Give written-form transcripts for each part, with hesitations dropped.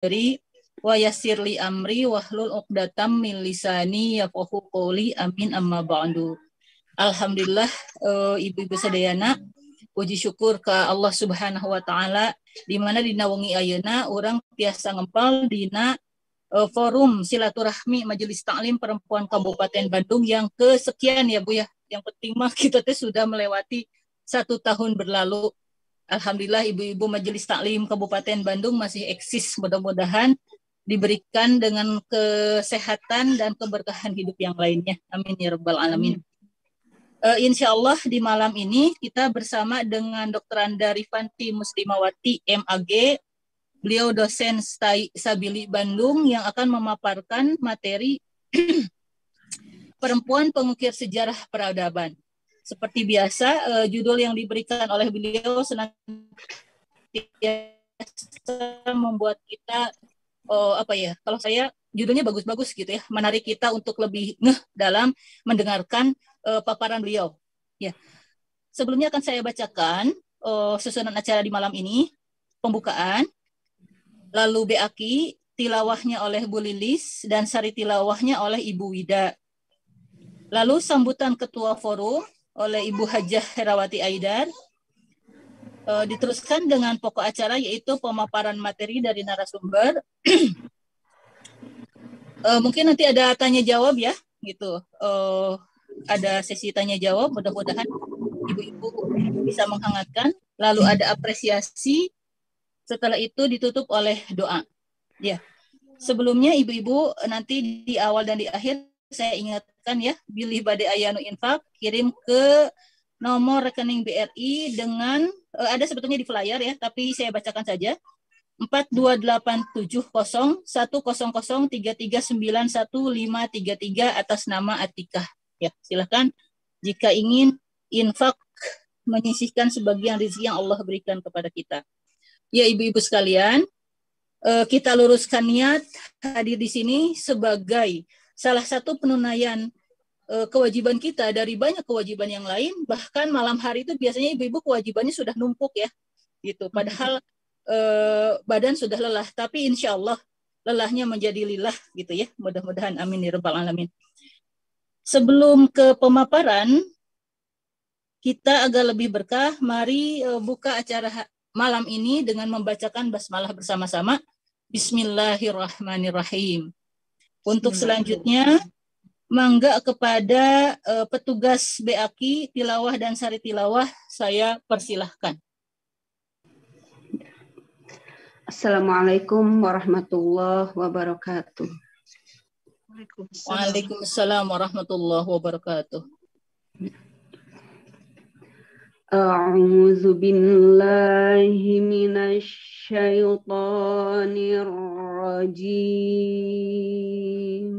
sadri wa yassir li amri wahlul 'uqdatam min lisani yafqahu qouli. Amin amma ba'du. Alhamdulillah, ibu-ibu sadayana, puji syukur ke Allah Subhanahu wa taala di mana dina wengi ayeuna urang tiasa ngempal dina forum silaturahmi Majelis Taklim Perempuan Kabupaten Bandung yang kesekian ya Bu ya. Yang penting mah kita tuh sudah melewati 1 tahun berlalu. Alhamdulillah ibu-ibu Majelis Taklim Kabupaten Bandung masih eksis, mudah-mudahan diberikan dengan kesehatan dan keberkahan hidup yang lainnya. Amin ya rabbal alamin. Insya Allah di malam ini kita bersama dengan Dr. Anda Rifanti Muslimawati MAG. Beliau dosen Sabili Bandung yang akan memaparkan materi perempuan pengukir sejarah peradaban. Seperti biasa, judul yang diberikan oleh beliau senantiasa membuat kita kalau saya judulnya bagus-bagus gitu ya, menarik kita untuk lebih ngeh dalam mendengarkan paparan beliau. Ya, sebelumnya akan saya bacakan susunan acara di malam ini, pembukaan, lalu BAKI, tilawahnya oleh Bu Lilis, dan sari tilawahnya oleh Ibu Wida. Lalu sambutan ketua forum oleh Ibu Hajah Herawati Aidar. Diteruskan dengan pokok acara yaitu pemaparan materi dari narasumber. Mungkin nanti ada tanya jawab ya, gitu. Ada sesi tanya jawab, mudah-mudahan ibu-ibu bisa menghangatkan. Lalu ada apresiasi. Setelah itu ditutup oleh doa. Ya. Sebelumnya ibu-ibu nanti di awal dan di akhir saya ingatkan ya, bilih bade ayanu infak, kirim ke nomor rekening BRI dengan ada sebetulnya di flyer ya, tapi saya bacakan saja. 428701003391533 atas nama Atikah. Ya, silakan jika ingin infak menyisihkan sebagian rezeki yang Allah berikan kepada kita. Ya, ibu-ibu sekalian, kita luruskan niat hadir di sini sebagai salah satu penunaian kewajiban kita dari banyak kewajiban yang lain. Bahkan malam hari itu biasanya ibu-ibu kewajibannya sudah numpuk ya, gitu. Padahal badan sudah lelah, tapi insya Allah lelahnya menjadi lillah gitu ya. Mudah-mudahan amin ya rabbal alamin. Sebelum ke pemaparan, kita agak lebih berkah. Mari buka acara malam ini dengan membacakan basmalah bersama-sama. Bismillahirrahmanirrahim. Untuk selanjutnya, mangga kepada petugas BAKI, tilawah dan sari tilawah, saya persilahkan. Assalamualaikum warahmatullahi wabarakatuh. Waalaikumsalam warahmatullahi wabarakatuh. A'udzu billahi minasy syaithanir rajim.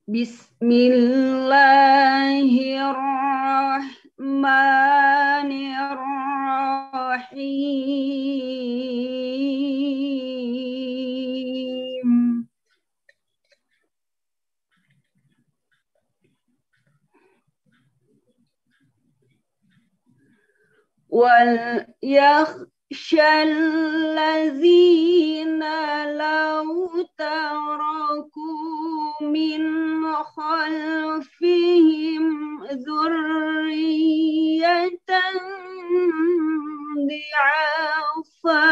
Bismillahirrahmanirrahim. Wal yakhshal ladzina law taraku min khalfihim dzurriyyatan dhi'afa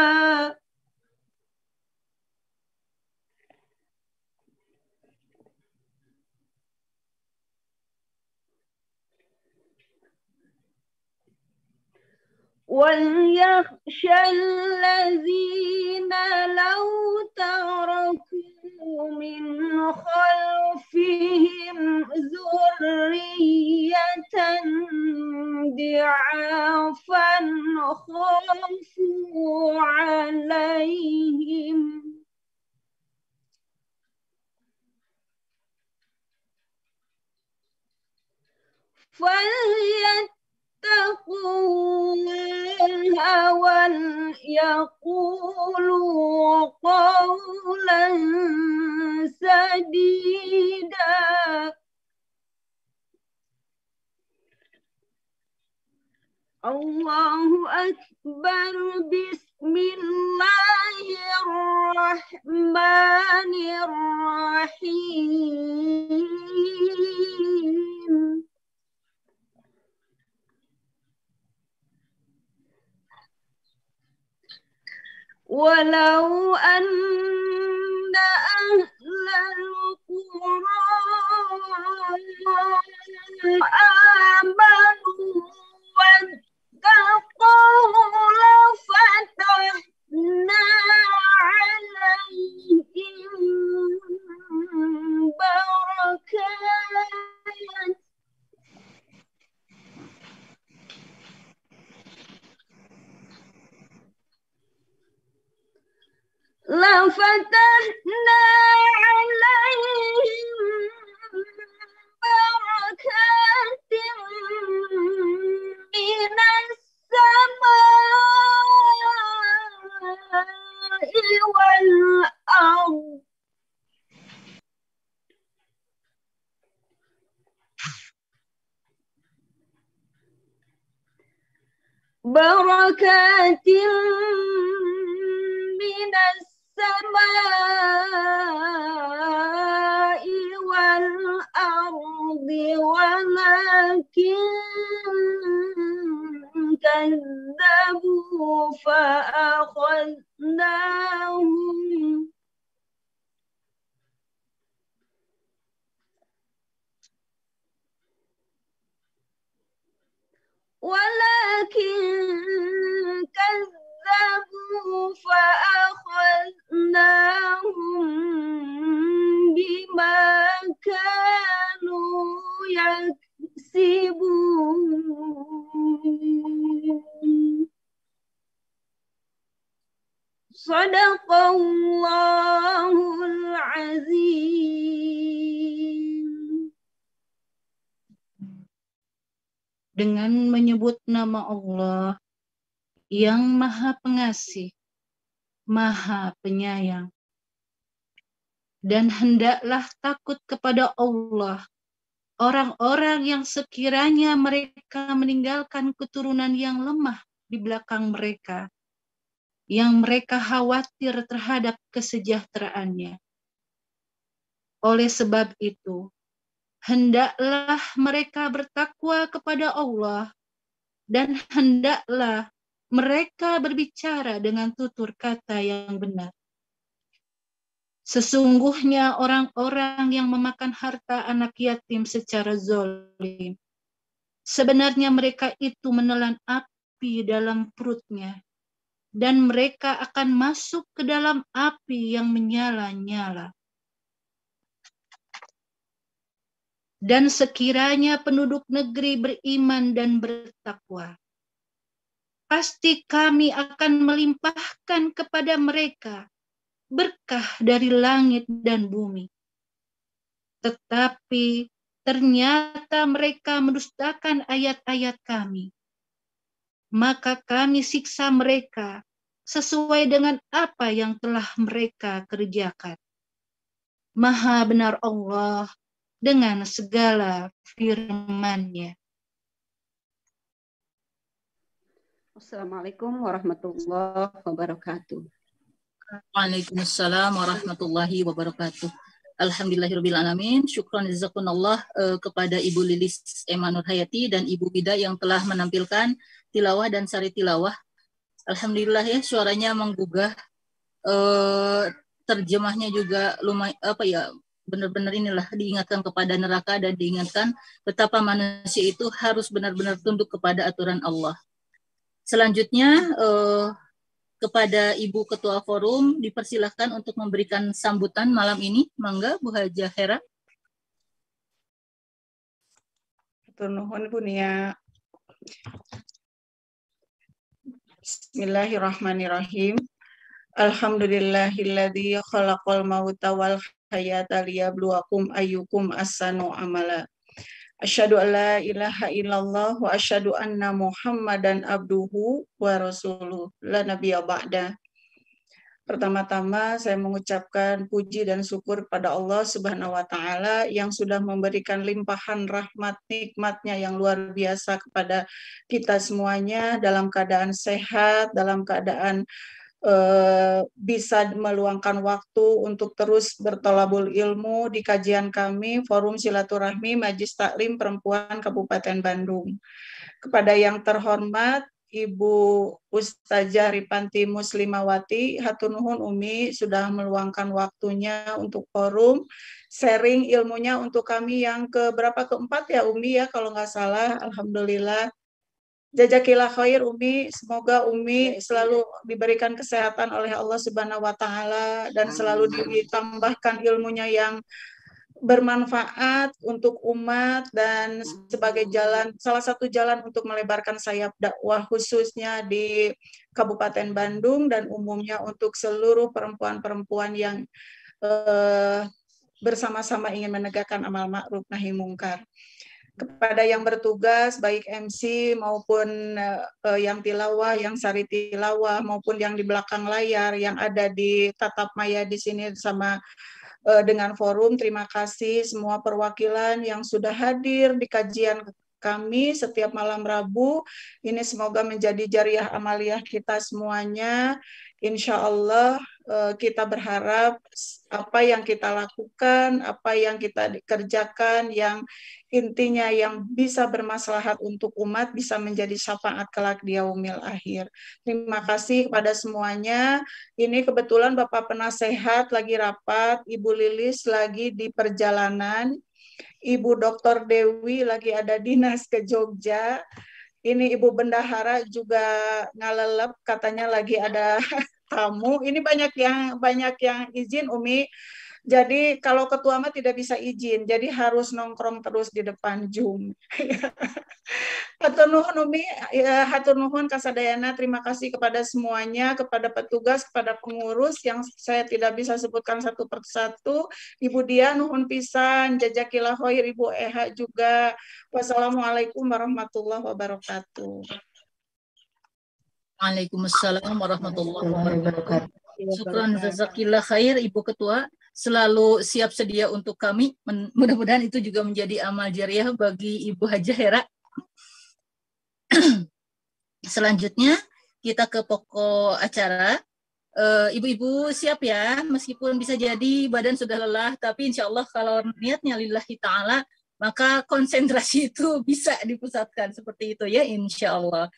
وَلْيَخْشَ الَّذِينَ لَوْ تَرَكُوا مِنْ خَلْفِهِمْ ذُرِّيَّةً ضِعَافًا خَافُوا عَلَيْهِمْ فَلْيَتَّقُوا اللَّهَ وَلْيَقُولُوا قَوْلًا سَدِيدًا. Allahu Akbar. Bismillahirrahmanirrahim. Walau anna ahlal qura amanu wattaqaw lafatahna alaihim barakat lafatahna alaihim barakatin minas samai wal ardh. Barakatin minas samai wal ardi walakin kadzabu fa akhadnahum walakin kadzabu fa akhadnahum bima kanu yaksibun. Shadaqallahul azim. Dengan menyebut nama Allah yang Maha Pengasih, Maha Penyayang. Dan hendaklah takut kepada Allah orang-orang yang sekiranya mereka meninggalkan keturunan yang lemah di belakang mereka, yang mereka khawatir terhadap kesejahteraannya. Oleh sebab itu, hendaklah mereka bertakwa kepada Allah dan hendaklah mereka berbicara dengan tutur kata yang benar. Sesungguhnya orang-orang yang memakan harta anak yatim secara zalim, sebenarnya mereka itu menelan api dalam perutnya, dan mereka akan masuk ke dalam api yang menyala-nyala. Dan sekiranya penduduk negeri beriman dan bertakwa, pasti kami akan melimpahkan kepada mereka berkah dari langit dan bumi. Tetapi ternyata mereka mendustakan ayat-ayat kami. Maka kami siksa mereka sesuai dengan apa yang telah mereka kerjakan. Maha benar Allah dengan segala firman-Nya. Assalamualaikum warahmatullahi wabarakatuh. Waalaikumsalam warahmatullahi wabarakatuh. Alhamdulillahirrabbilalamin. Syukran jazakumullah kepada Ibu Lilis Emma Nurhayati dan Ibu Bida yang telah menampilkan tilawah dan sari tilawah. Alhamdulillah ya, suaranya menggugah, terjemahnya juga lumayan benar-benar inilah diingatkan kepada neraka dan diingatkan betapa manusia itu harus benar-benar tunduk kepada aturan Allah. Selanjutnya kepada Ibu Ketua Forum dipersilahkan untuk memberikan sambutan malam ini. Mangga Bu Hajah Hera. Nuhun punya. Bismillahirrahmanirrahim. Alhamdulillahilladzi khalaqal mauta wal hayata liyabluwakum ayyukum ahsanu amala. Asyhadu an la ilaha illallah wa asyhadu anna Muhammadan abduhu wa rasuluh la nabiyya ba'da. Pertama-tama saya mengucapkan puji dan syukur pada Allah Subhanahu wa taala yang sudah memberikan limpahan rahmat nikmatnya yang luar biasa kepada kita semuanya dalam keadaan sehat, dalam keadaan bisa meluangkan waktu untuk terus bertolabul ilmu di kajian kami Forum Silaturahmi Majlis Taklim Perempuan Kabupaten Bandung. Kepada yang terhormat Ibu Ustazah Ripanti Muslimawati, hatur nuhun Umi sudah meluangkan waktunya untuk forum sharing ilmunya untuk kami yang keempat ya Umi ya kalau nggak salah. Alhamdulillah. Jazakillah khair Umi, semoga Umi selalu diberikan kesehatan oleh Allah Subhanahu wa taala dan selalu ditambahkan ilmunya yang bermanfaat untuk umat dan sebagai salah satu jalan untuk melebarkan sayap dakwah khususnya di Kabupaten Bandung dan umumnya untuk seluruh perempuan-perempuan yang bersama-sama ingin menegakkan amal ma'ruf nahi mungkar. Kepada yang bertugas baik MC maupun yang tilawah, yang sari tilawah maupun yang di belakang layar yang ada di tatap maya di sini sama dengan forum, terima kasih semua perwakilan yang sudah hadir di kajian kami setiap malam Rabu. Ini semoga menjadi jariah amaliyah kita semuanya. Insya Allah kita berharap apa yang kita lakukan, apa yang kita kerjakan, yang intinya yang bisa bermaslahat untuk umat bisa menjadi syafaat kelak di yaumil akhir. Terima kasih kepada semuanya. Ini kebetulan Bapak Penasehat lagi rapat, Ibu Lilis lagi di perjalanan, Ibu Dr. Dewi lagi ada dinas ke Jogja. Ini Ibu Bendahara juga ngalelep, katanya lagi ada tamu. Ini banyak yang izin Umi. Jadi kalau ketua mah tidak bisa izin, jadi harus nongkrong terus di depan Zoom. Hatur nuhun Umi, hatur nuhun kasadayana, terima kasih kepada semuanya, kepada petugas, kepada pengurus yang saya tidak bisa sebutkan satu persatu. Ibu Dia nuhun pisan, jazakillah khair, Ibu Eha juga. Wassalamualaikum warahmatullahi wabarakatuh. Waalaikumsalam warahmatullahi wabarakatuh. Syukran jazakillah khair Ibu Ketua, selalu siap sedia untuk kami. Mudah-mudahan itu juga menjadi amal jariah bagi Ibu Hajah Hera. Selanjutnya kita ke pokok acara. Ibu-ibu siap ya, meskipun bisa jadi badan sudah lelah, tapi insya Allah kalau niatnya lillahi ta'ala, maka konsentrasi itu bisa dipusatkan seperti itu ya, insya Allah.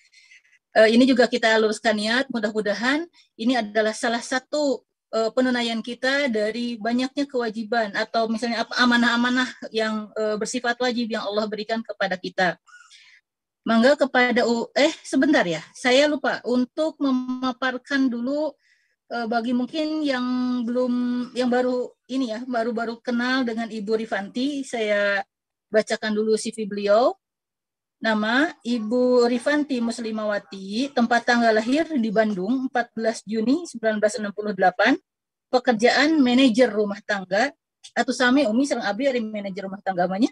Ini juga kita luruskan niat, mudah-mudahan ini adalah salah satu penunaian kita dari banyaknya kewajiban atau misalnya amanah-amanah yang bersifat wajib yang Allah berikan kepada kita. Mangga kepada sebentar ya, saya lupa untuk memaparkan dulu bagi mungkin yang baru ini ya, baru kenal dengan Ibu Rifanti, saya bacakan dulu CV beliau. Nama Ibu Rifanti Muslimawati, tempat tanggal lahir di Bandung 14 Juni 1968, pekerjaan manajer rumah tangga, atau sami Umi serang Abi dari manajer rumah tangga namanya.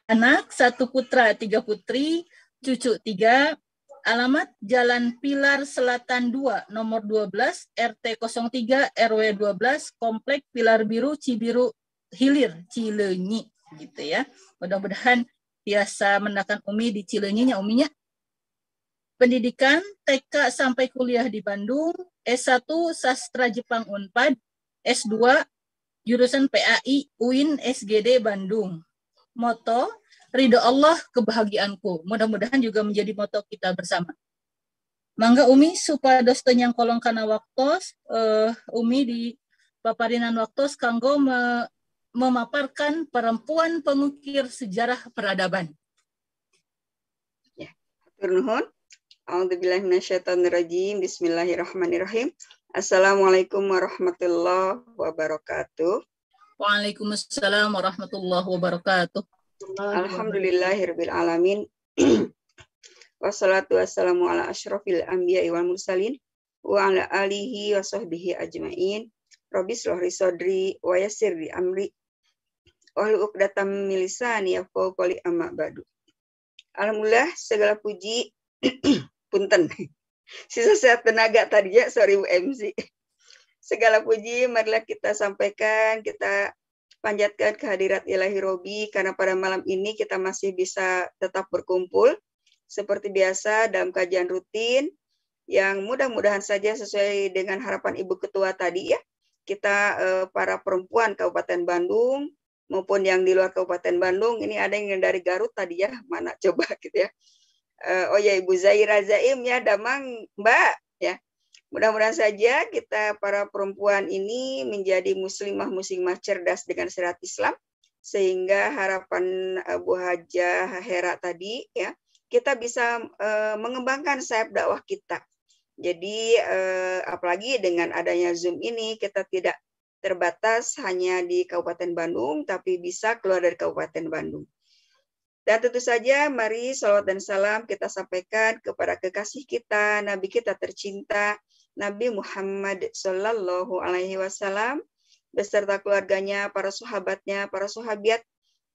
Anak 1 putra 3 putri, cucu 3, alamat Jalan Pilar Selatan 2, nomor 12, RT 03, RW 12, Komplek Pilar Biru, Cibiru Hilir, Cileunyi, gitu ya. Mudah-mudahan biasa mendakan Umi di Cileunyinya Uminya. Pendidikan TK sampai kuliah di Bandung, S1 Sastra Jepang Unpad, S2 jurusan PAI UIN SGD Bandung. Moto, ridho Allah kebahagiaanku. Mudah-mudahan juga menjadi moto kita bersama. Mangga Umi supados teu nyangkolong kana waktos, Umi di paparinan waktos kanggo memaparkan perempuan pengukir sejarah peradaban. Ya, hatur nuhun. A'udzubillahi minasyaitonirrajim. Bismillahirrahmanirrahim. Assalamualaikum warahmatullahi wabarakatuh. Waalaikumsalam warahmatullahi wabarakatuh. Alhamdulillahirabbil alamin. Wassalatu wassalamu ala asyrafil anbiya'i wal mursalin wa ala alihi wa sahbihi ajmain. Rabbi shrah li sadri wa yassir li amri wahlul 'uqdatam min lisani yafqahu qawli amma ba'du. Alhamdulillah segala puji punten. Sisa sehat tenaga tadi ya, sorry Bu MC. Segala puji marilah kita sampaikan, kita panjatkan kehadirat Ilahi Robi, karena pada malam ini kita masih bisa tetap berkumpul seperti biasa dalam kajian rutin yang mudah-mudahan saja sesuai dengan harapan Ibu Ketua tadi ya. Kita para perempuan Kabupaten Bandung maupun yang di luar Kabupaten Bandung, ini ada yang dari Garut tadi ya, mana coba gitu ya. Oh ya Ibu Zaira Zaim ya, Damang Mbak ya. Mudah-mudahan saja kita para perempuan ini menjadi muslimah-muslimah cerdas dengan syariat Islam, sehingga harapan Bu Hajah Hera tadi ya, kita bisa mengembangkan sayap dakwah kita. Jadi apalagi dengan adanya Zoom ini, kita tidak terbatas hanya di Kabupaten Bandung, tapi bisa keluar dari Kabupaten Bandung. Dan tentu saja mari salawat dan salam kita sampaikan kepada kekasih kita, Nabi kita tercinta, Nabi Muhammad Sallallahu Alaihi Wasallam, beserta keluarganya, para sahabatnya, para sahabiat,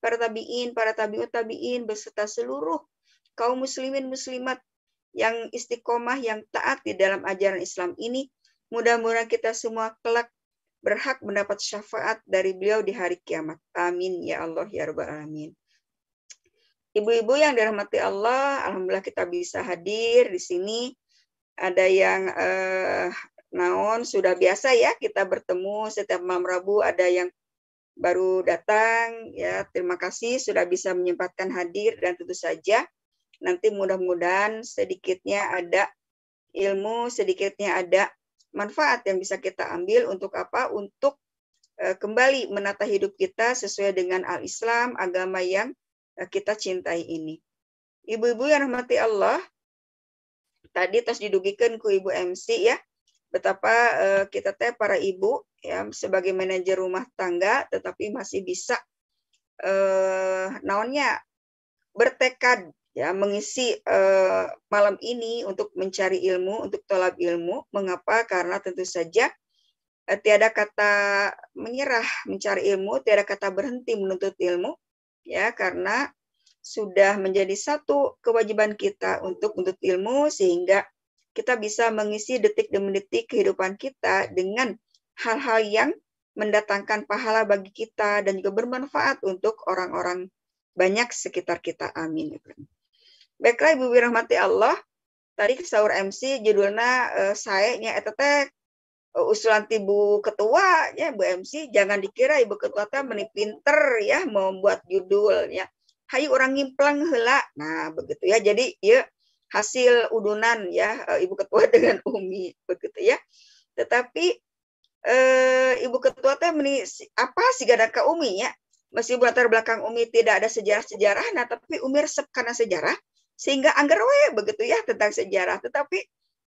para tabiin, para tabiut tabiin, beserta seluruh kaum muslimin muslimat yang istiqomah, yang taat di dalam ajaran Islam ini. Mudah-mudahan kita semua kelak berhak mendapat syafaat dari beliau di hari kiamat. Amin ya Allah ya Rabbal Alamin. Ibu-ibu yang dirahmati Allah, alhamdulillah kita bisa hadir di sini. Ada yang naon sudah biasa ya kita bertemu setiap malam Rabu, ada yang baru datang ya. Terima kasih sudah bisa menyempatkan hadir, dan tentu saja nanti mudah-mudahan sedikitnya ada ilmu, sedikitnya ada manfaat yang bisa kita ambil untuk apa? Untuk kembali menata hidup kita sesuai dengan al-Islam, agama yang kita cintai ini. Ibu-ibu yang rahmati Allah, tadi tos didugikan ku Ibu MC ya, betapa kita teh para ibu ya sebagai manajer rumah tangga tetapi masih bisa naonnya bertekad ya mengisi malam ini untuk mencari ilmu, untuk tolab ilmu. Mengapa? Karena tentu saja tiada kata menyerah mencari ilmu, tiada kata berhenti menuntut ilmu ya, karena sudah menjadi satu kewajiban kita untuk menuntut ilmu, sehingga kita bisa mengisi detik demi detik kehidupan kita dengan hal-hal yang mendatangkan pahala bagi kita dan juga bermanfaat untuk orang-orang banyak sekitar kita. Amin. Baiklah Ibu rahmati Allah, tadi sahur MC judulnya saya nya eta teh usulan Ibu Ketua ya Bu MC, jangan dikira Ibu Ketua teh meni pinter ya mau membuat judul ya. Hayu orang ngimplang heula. Nah, begitu ya. Jadi ya hasil udunan ya Ibu Ketua dengan Umi begitu ya. Tetapi Ibu Ketua teh meni apa sih gada ka Umi ya. Meskipun latar belakang Umi tidak ada sejarah-sejarah, nah tapi Umi resep karena sejarah sehingga anggar we begitu ya tentang sejarah. Tetapi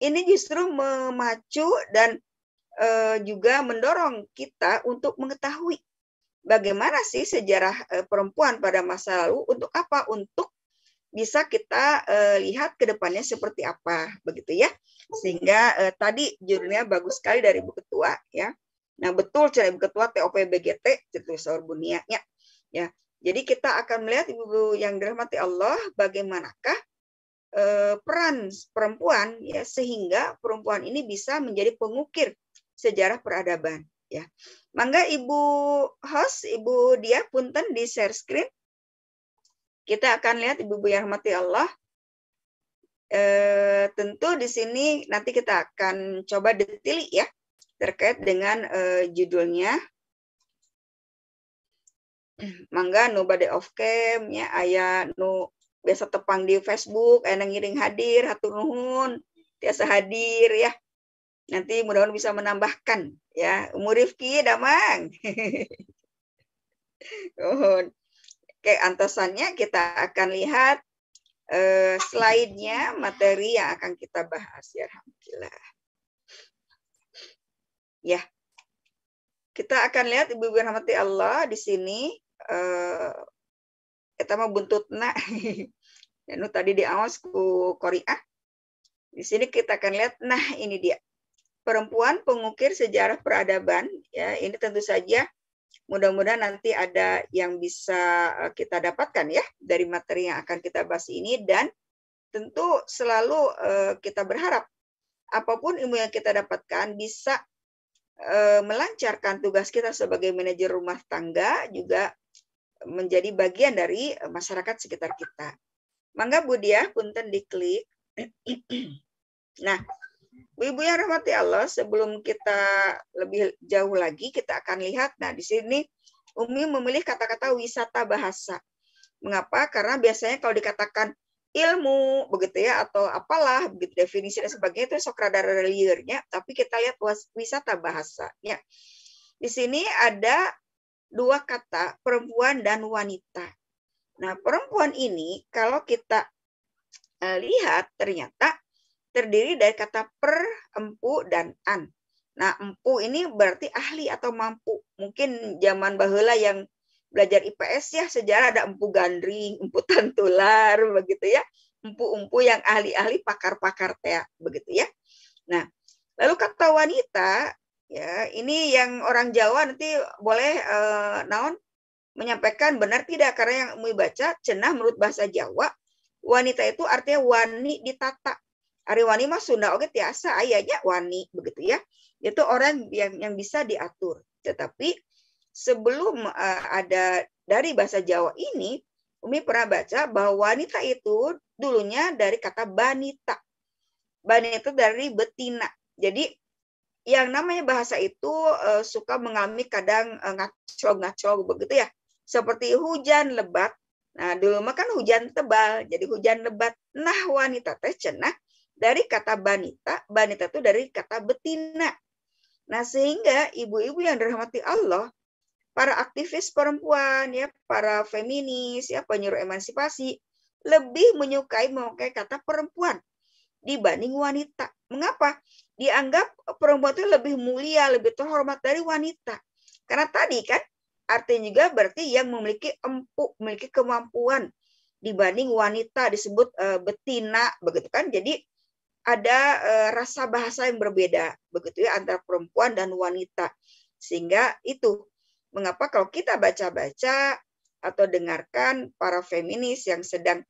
ini justru memacu dan juga mendorong kita untuk mengetahui bagaimana sih sejarah perempuan pada masa lalu, untuk apa? Untuk bisa kita lihat ke depannya seperti apa, begitu ya. Sehingga tadi judulnya bagus sekali dari Ibu Ketua ya. Nah, betul cara Ibu Ketua TOP-BGT itu sahur bunianya ya. Jadi kita akan melihat Ibu yang dirahmati Allah bagaimanakah peran perempuan ya, sehingga perempuan ini bisa menjadi pengukir sejarah peradaban ya. Mangga Ibu host, Ibu Dia punten di share screen. Kita akan lihat Ibu yang rahmati Allah. Tentu di sini nanti kita akan coba detail ya terkait dengan judulnya. Mangga nu bade off cam ya, aya nu biasa tepang di Facebook, aya ngiring hadir, hatur nuhun tiasa hadir ya. Nanti mudah-mudahan bisa menambahkan ya. Umur Rifki damang. Oke, antosannya kita akan lihat slide-nya, materi yang akan kita bahas ya. Alhamdulillah. Ya. Kita akan lihat Ibu rahmati Allah di sini eta mah buntutna. Nu tadi di awas ku Korea. Di sini kita akan lihat, nah ini dia. Perempuan pengukir sejarah peradaban ya, ini tentu saja mudah-mudahan nanti ada yang bisa kita dapatkan ya dari materi yang akan kita bahas ini, dan tentu selalu kita berharap apapun ilmu yang kita dapatkan bisa melancarkan tugas kita sebagai manajer rumah tangga, juga menjadi bagian dari masyarakat sekitar kita. Mangga Bu Diah, punten diklik. Nah, Bu-ibu yang rahmati Allah, sebelum kita lebih jauh lagi, kita akan lihat. Nah, di sini Umi memilih kata-kata wisata bahasa. Mengapa? Karena biasanya kalau dikatakan ilmu, begitu ya, atau apalah, begitu definisi dan sebagainya, itu sok rada liarnya, tapi kita lihat wisata bahasa. Ya. Di sini ada dua kata, perempuan dan wanita. Nah, perempuan ini, kalau kita lihat, ternyata terdiri dari kata per, empu, dan an. Nah, empu ini berarti ahli atau mampu. Mungkin zaman baheula yang belajar IPS ya, sejarah ada empu gandring, empu tantular, begitu ya. Empu-empu yang ahli-ahli, pakar-pakar teh, begitu ya. Nah, lalu kata wanita, ya ini yang orang Jawa nanti boleh naon menyampaikan benar tidak, karena yang Umi baca cenah menurut bahasa Jawa, wanita itu artinya wani ditata. Ari wani mah Sunda oge tiasa ayanya wani, begitu ya. Itu orang yang bisa diatur. Tetapi sebelum ada dari bahasa Jawa ini, Umi pernah baca bahwa wanita itu dulunya dari kata banita. Banita dari betina. Jadi yang namanya bahasa itu suka mengalami kadang ngaco-ngaco begitu ya. Seperti hujan lebat. Nah, dulu mah kan hujan tebal, jadi hujan lebat. Nah, wanita teh cenah dari kata banita, banita itu dari kata betina. Nah, sehingga ibu-ibu yang dirahmati Allah, para aktivis perempuan, ya, para feminis, ya, penyuruh emansipasi, lebih menyukai memakai kata perempuan dibanding wanita. Mengapa? Dianggap perempuan itu lebih mulia, lebih terhormat dari wanita. Karena tadi kan, artinya juga berarti yang memiliki empuk, memiliki kemampuan dibanding wanita disebut betina, begitu kan? Jadi ada rasa bahasa yang berbeda, begitu ya, antara perempuan dan wanita. Sehingga itu mengapa kalau kita baca-baca atau dengarkan para feminis yang sedang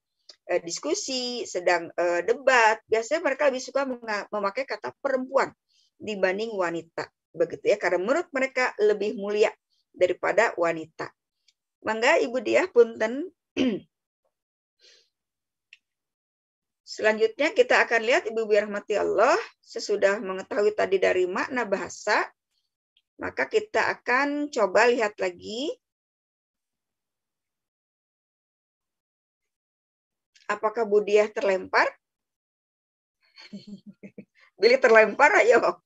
diskusi, sedang debat, biasanya mereka lebih suka memakai kata perempuan dibanding wanita, begitu ya, karena menurut mereka lebih mulia daripada wanita. Mangga Ibu Diah punten. Selanjutnya kita akan lihat Ibu rahmati Allah, sesudah mengetahui tadi dari makna bahasa, maka kita akan coba lihat lagi apakah Bu Diah terlempar? Billy terlempar, ayo.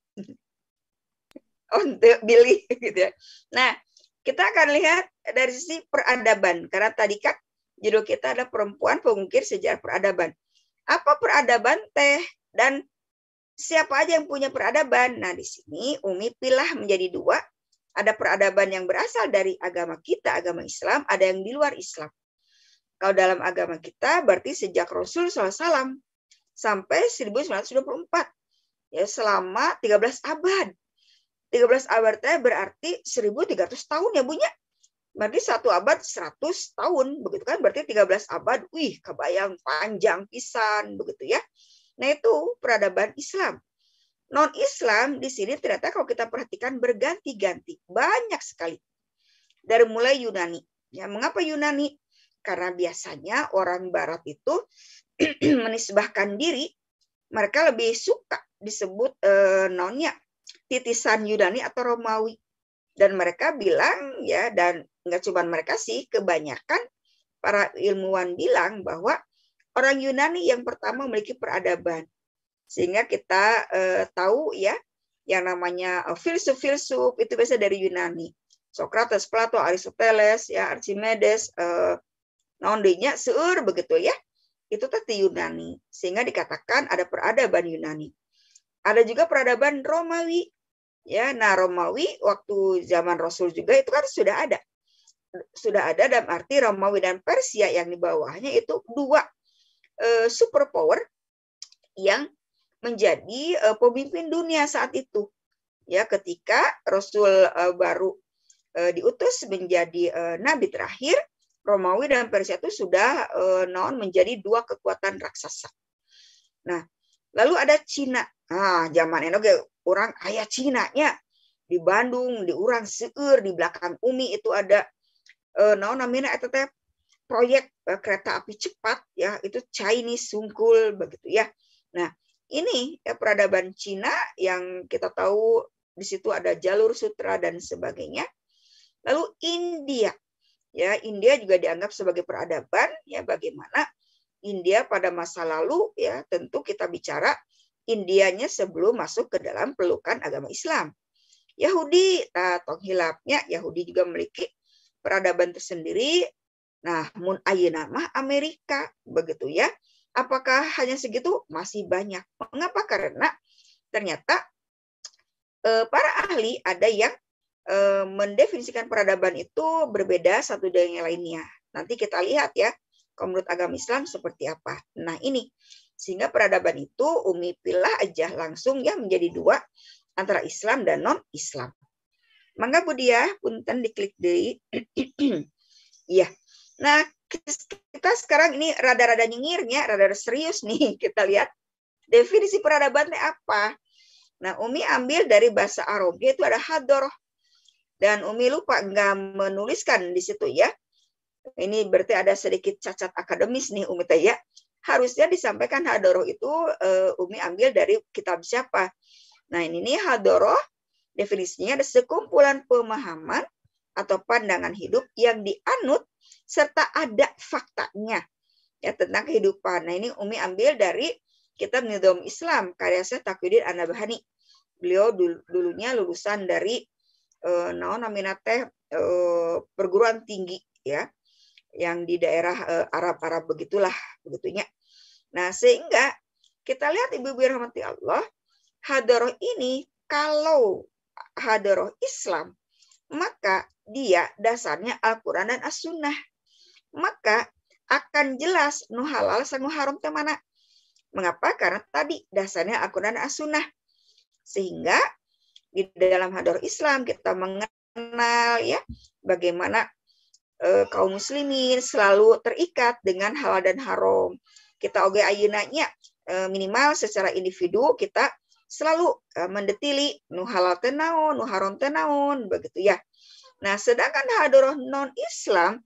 Oh, Billy gitu ya. Nah, kita akan lihat dari sisi peradaban, karena tadi kan judul kita ada perempuan pengukir sejarah peradaban. Apa peradaban teh dan siapa aja yang punya peradaban? Nah, di sini Umi pilah menjadi dua. Ada peradaban yang berasal dari agama kita, agama Islam, ada yang di luar Islam. Kalau dalam agama kita berarti sejak Rasul SAW sampai 1924. Ya, selama 13 abad. 13 abad teh berarti 1300 tahun ya, Bunya. Berarti 1 abad 100 tahun, begitu kan? Berarti 13 abad, wih, kebayang panjang pisan, begitu ya. Nah, itu peradaban Islam. Non-Islam di sini ternyata kalau kita perhatikan berganti-ganti, banyak sekali. Dari mulai Yunani. Ya, mengapa Yunani? Karena biasanya orang Barat itu menisbahkan diri, mereka lebih suka disebut nonnya titisan Yunani atau Romawi. Dan mereka bilang, ya, dan nggak cuma mereka sih, kebanyakan para ilmuwan bilang bahwa orang Yunani yang pertama memiliki peradaban. Sehingga kita tahu ya, yang namanya filsuf-filsuf itu biasa dari Yunani. Socrates, Plato, Aristoteles, ya, Archimedes, naondinya seueur begitu ya. Itu tadi Yunani. Sehingga dikatakan ada peradaban Yunani. Ada juga peradaban Romawi. Ya, nah Romawi waktu zaman Rasul juga itu kan sudah ada. Sudah ada dalam arti Romawi dan Persia yang di bawahnya itu dua superpower yang menjadi pemimpin dunia saat itu. Ya, ketika Rasul baru diutus menjadi nabi terakhir, Romawi dan Persia itu sudah menjadi dua kekuatan raksasa. Nah, Lalu ada Cina. Nah, zaman eno ge orang aya Cina-nya. Di Bandung, di urang seueur, di belakang Umi itu ada naon namina eta teh proyek kereta api cepat ya, itu Chinese Sungkul begitu ya. Nah, ini ya, peradaban Cina yang kita tahu di situ ada jalur sutra dan sebagainya. Lalu India. Ya, India juga dianggap sebagai peradaban ya, bagaimana India pada masa lalu ya, tentu kita bicara Indianya sebelum masuk ke dalam pelukan agama Islam. Yahudi, tong hilapnya Yahudi juga memiliki peradaban tersendiri. Nah, mun ayeuna mah Amerika begitu ya. Apakah hanya segitu? Masih banyak. Mengapa? Karena ternyata para ahli ada yang mendefinisikan peradaban itu berbeda satu dengan yang lainnya. Nanti kita lihat ya, menurut agama Islam seperti apa. Nah, ini sehingga peradaban itu Umi pilih aja langsung ya menjadi dua, antara Islam dan non-Islam. Mangga Budia, punten diklik deui. Iya. Nah, kita sekarang ini rada-rada nyengirnya, rada serius nih. Kita lihat definisi peradabannya apa. Nah, Umi ambil dari bahasa Arabnya itu ada hadoroh. Dan Umi lupa nggak menuliskan di situ ya. Ini berarti ada sedikit cacat akademis nih Umi teh ya. Harusnya disampaikan hadoroh itu Umi ambil dari kitab siapa. Nah, ini nih hadoroh, definisinya ada sekumpulan pemahaman atau pandangan hidup yang dianut serta ada faktanya ya tentang kehidupan. Nah, ini Umi ambil dari kitab Nizam Islam karya Syekh Taqiyuddin An-Nabhani. Beliau dulunya lulusan dari perguruan tinggi ya, yang di daerah Arab begitulah begitunya. Nah, sehingga kita lihat Ibu-ibu rahmati Allah, hadoroh ini kalau hadoroh Islam, maka dia dasarnya Al-Quran dan As-Sunnah. Maka akan jelas nu halal sang nu haram teh mana. Mengapa? Karena tadi dasarnya Al-Quran dan As-Sunnah. Sehingga di dalam hadoroh Islam kita mengenal ya bagaimana kaum muslimin selalu terikat dengan halal dan haram. Kita oge ayeunanya minimal secara individu kita selalu mendetili nu halal teh naon, nu haram teh naon, begitu ya. Nah, sedangkan hadoroh non-Islam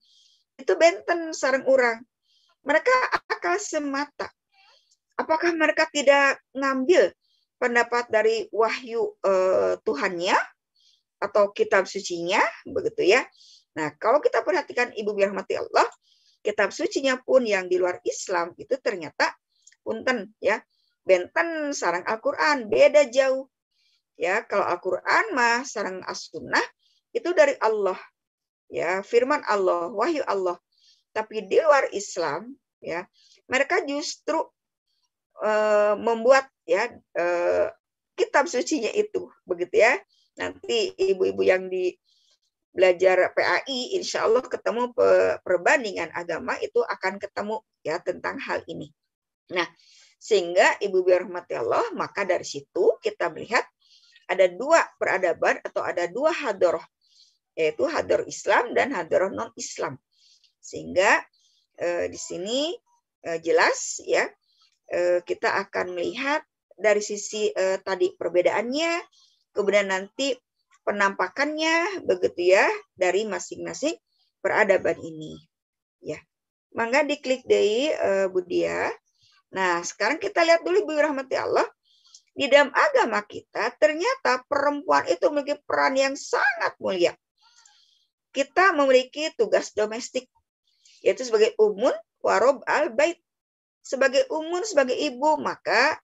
itu benten sareng urang. Mereka akal semata. Apakah mereka tidak ngambil pendapat dari wahyu Tuhannya atau kitab sucinya, begitu ya. Nah, kalau kita perhatikan Ibu rahmati Allah, kitab sucinya pun yang di luar Islam itu ternyata punten ya, benten sareng Al-Quran, beda jauh. Ya, kalau Al-Quran mah sareng As-Sunnah itu dari Allah. Ya, firman Allah, wahyu Allah. Tapi di luar Islam, ya, mereka justru membuat ya kitab sucinya itu, begitu ya. Nanti ibu-ibu yang di belajar PAI, insya Allah ketemu perbandingan agama itu akan ketemu ya tentang hal ini. Nah, sehingga Ibu rahmati Allah, maka dari situ kita melihat ada dua peradaban atau ada dua hadoroh, yaitu hadoroh Islam dan hadoroh non-Islam. Sehingga di sini jelas ya kita akan melihat dari sisi tadi perbedaannya, kemudian nanti penampakannya begitu ya dari masing-masing peradaban ini. Ya, mangga diklik deh Budia. Nah, sekarang kita lihat dulu Ibu rahmati Allah. Di dalam agama kita, ternyata perempuan itu memiliki peran yang sangat mulia. Kita memiliki tugas domestik, yaitu sebagai umun warob al-bait. Sebagai umun, sebagai ibu, maka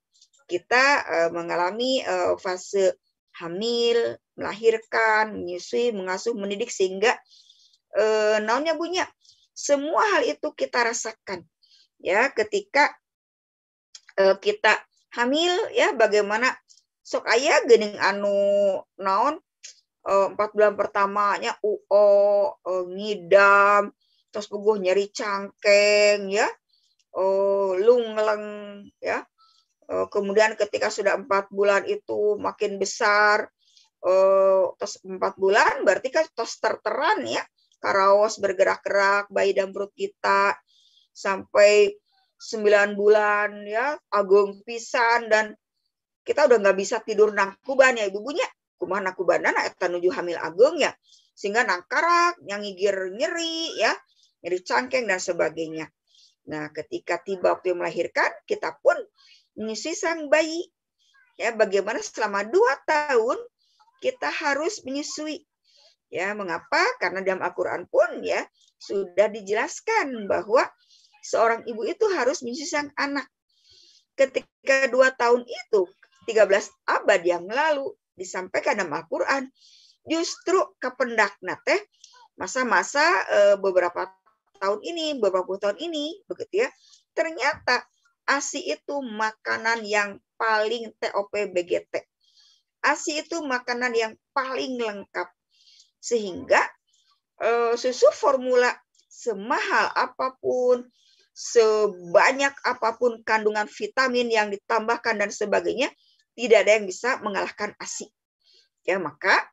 kita mengalami fase hamil, melahirkan, menyusui, mengasuh, mendidik, sehingga naonnya bunya. Semua hal itu kita rasakan. Ya, ketika kita hamil ya, bagaimana sok aya geuning anu naon 4 bulan pertamanya ngidam, terus puguh nyeri cangkeng ya, lungleng ya. Kemudian ketika sudah 4 bulan itu makin besar, terus 4 bulan berarti kan tos terteran ya, karaos bergerak-gerak bayi dalam perut kita sampai 9 bulan ya, agung pisan, dan kita udah nggak bisa tidur nangkuban ya ibu-ibunya. Kumaha nangkubanana eta nuju hamil agung ya, sehingga nangkarak, nyangigir nyeri ya, nyeri cangkeng dan sebagainya. Nah, ketika tiba waktu melahirkan, kita pun menyusui sang bayi. Ya, bagaimana selama 2 tahun kita harus menyusui. Ya, mengapa? Karena dalam Al-Qur'an pun ya sudah dijelaskan bahwa seorang ibu itu harus menyusui sang anak. Ketika 2 tahun itu, 13 abad yang lalu disampaikan dalam Al-Qur'an, justru kependakna teh masa-masa beberapa tahun ini, beberapa puluh tahun ini, begitu ya. Ternyata ASI itu makanan yang paling TOP-BGT. ASI itu makanan yang paling lengkap. Sehingga susu formula semahal apapun, sebanyak apapun kandungan vitamin yang ditambahkan dan sebagainya, tidak ada yang bisa mengalahkan ASI. Ya, maka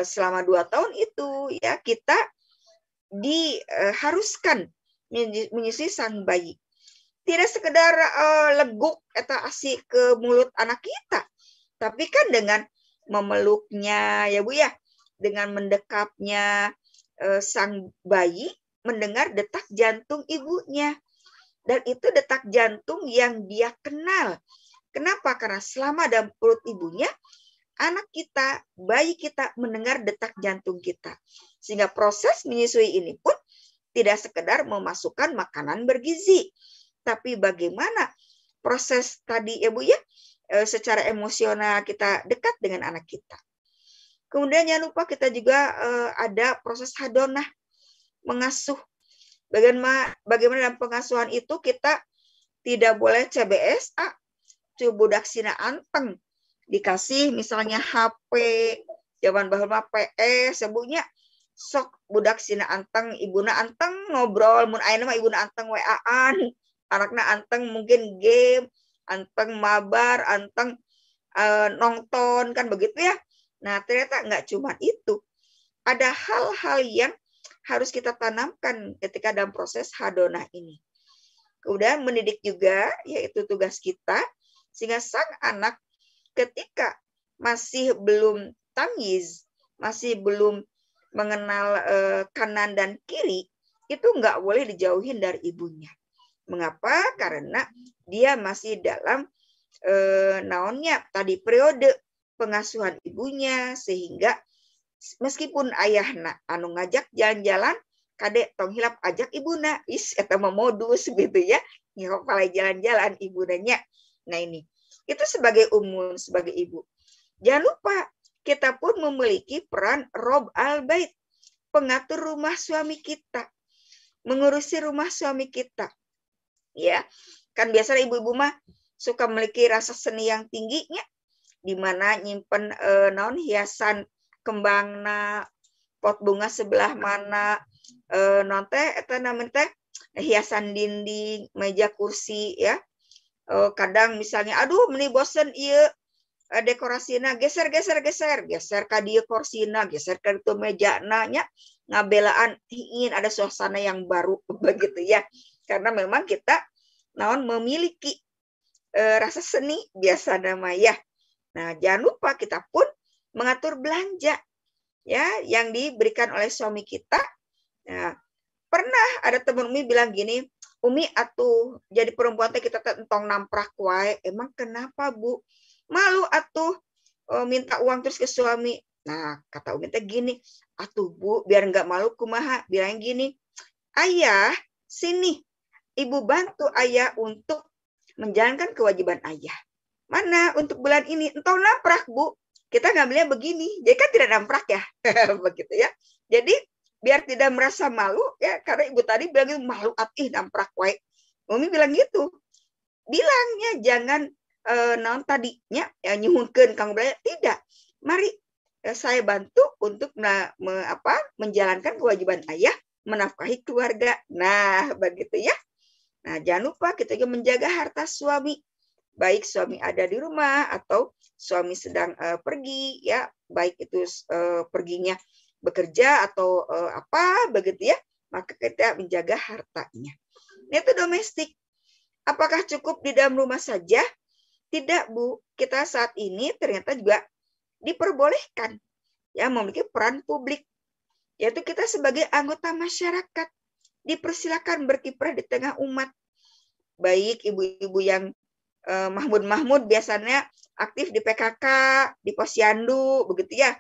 selama 2 tahun itu ya kita diharuskan menyusui sang bayi. Tidak sekedar leguk eta ASI ke mulut anak kita, tapi kan dengan memeluknya ya Bu ya, dengan mendekapnya sang bayi mendengar detak jantung ibunya. Dan itu detak jantung yang dia kenal. Kenapa? Karena selama dalam perut ibunya, anak kita, bayi kita mendengar detak jantung kita. Sehingga proses menyusui ini pun tidak sekedar memasukkan makanan bergizi, tapi bagaimana proses tadi ya Bu ya, secara emosional kita dekat dengan anak kita. Kemudian jangan lupa kita juga ada proses hadonah, mengasuh. Bagaimana dalam pengasuhan itu kita tidak boleh CBSA, budak sina anteng. Dikasih misalnya HP, zaman baheula PS, sebunya sok budak sina anteng, ibuna anteng ngobrol, mun ayeuna mah ibuna anteng WA-an, anakna anteng mungkin game, anteng mabar, anteng nonton, kan begitu ya. Nah, ternyata nggak cuma itu. Ada hal-hal yang harus kita tanamkan ketika dalam proses hadonah ini. Kemudian mendidik juga, yaitu tugas kita, sehingga sang anak ketika masih belum tamyiz, masih belum mengenal kanan dan kiri, itu nggak boleh dijauhin dari ibunya. Mengapa? Karena dia masih dalam naonnya tadi periode pengasuhan ibunya, sehingga meskipun ayahna anu ngajak jalan-jalan, kadek tong hilap ajak ibuna, eta mah modus gitu ya, nyokok palai jalan-jalan ibunanya. Nah ini, itu sebagai umum, sebagai ibu. Jangan lupa, kita pun memiliki peran Rob al-Bait, pengatur rumah suami kita, mengurusi rumah suami kita. Ya, kan biasanya ibu-ibu mah suka memiliki rasa seni yang tingginya, di mana nyimpen naon hiasan kembangna, pot bunga sebelah mana, non teh eta namanya teh hiasan dinding, meja kursi ya. Kadang misalnya aduh meni bosen ieu dekorasina, geser ka dieu kursina, geser ka ditu mejana nya, ngabelaan ingin ada suasana yang baru begitu ya. Karena memang kita naon memiliki rasa seni biasa nama ya. Nah, jangan lupa kita pun mengatur belanja ya yang diberikan oleh suami kita. Nah, pernah ada teman Umi bilang gini, Umi atuh jadi perempuan teh kita entong namprak wae. Emang kenapa Bu? Malu atuh minta uang terus ke suami. Nah, kata Umi teh gini, atuh Bu, biar enggak malu kumaha, bilang gini, ayah sini, ibu bantu ayah untuk menjalankan kewajiban ayah. Mana untuk bulan ini? Entong namprak Bu. Kita ngambilnya begini, jadi kan tidak namprak ya, begitu ya. Jadi biar tidak merasa malu ya, karena ibu tadi bilang malu atih namprak wae. Umi bilang gitu, bilangnya jangan naon tadinya ya, nyuhunkeun kang belanja, tidak. Mari saya bantu untuk menjalankan kewajiban ayah menafkahi keluarga. Nah begitu ya. Nah jangan lupa kita juga menjaga harta suami, baik suami ada di rumah atau suami sedang pergi ya, baik itu perginya bekerja atau apa begitu ya, maka kita menjaga hartanya. Ini itu domestik. Apakah cukup di dalam rumah saja? Tidak, Bu. Kita saat ini ternyata juga diperbolehkan ya memiliki peran publik, yaitu kita sebagai anggota masyarakat dipersilakan berkiprah di tengah umat. Baik ibu-ibu yang Mahmud biasanya aktif di PKK, di Posyandu, begitu ya.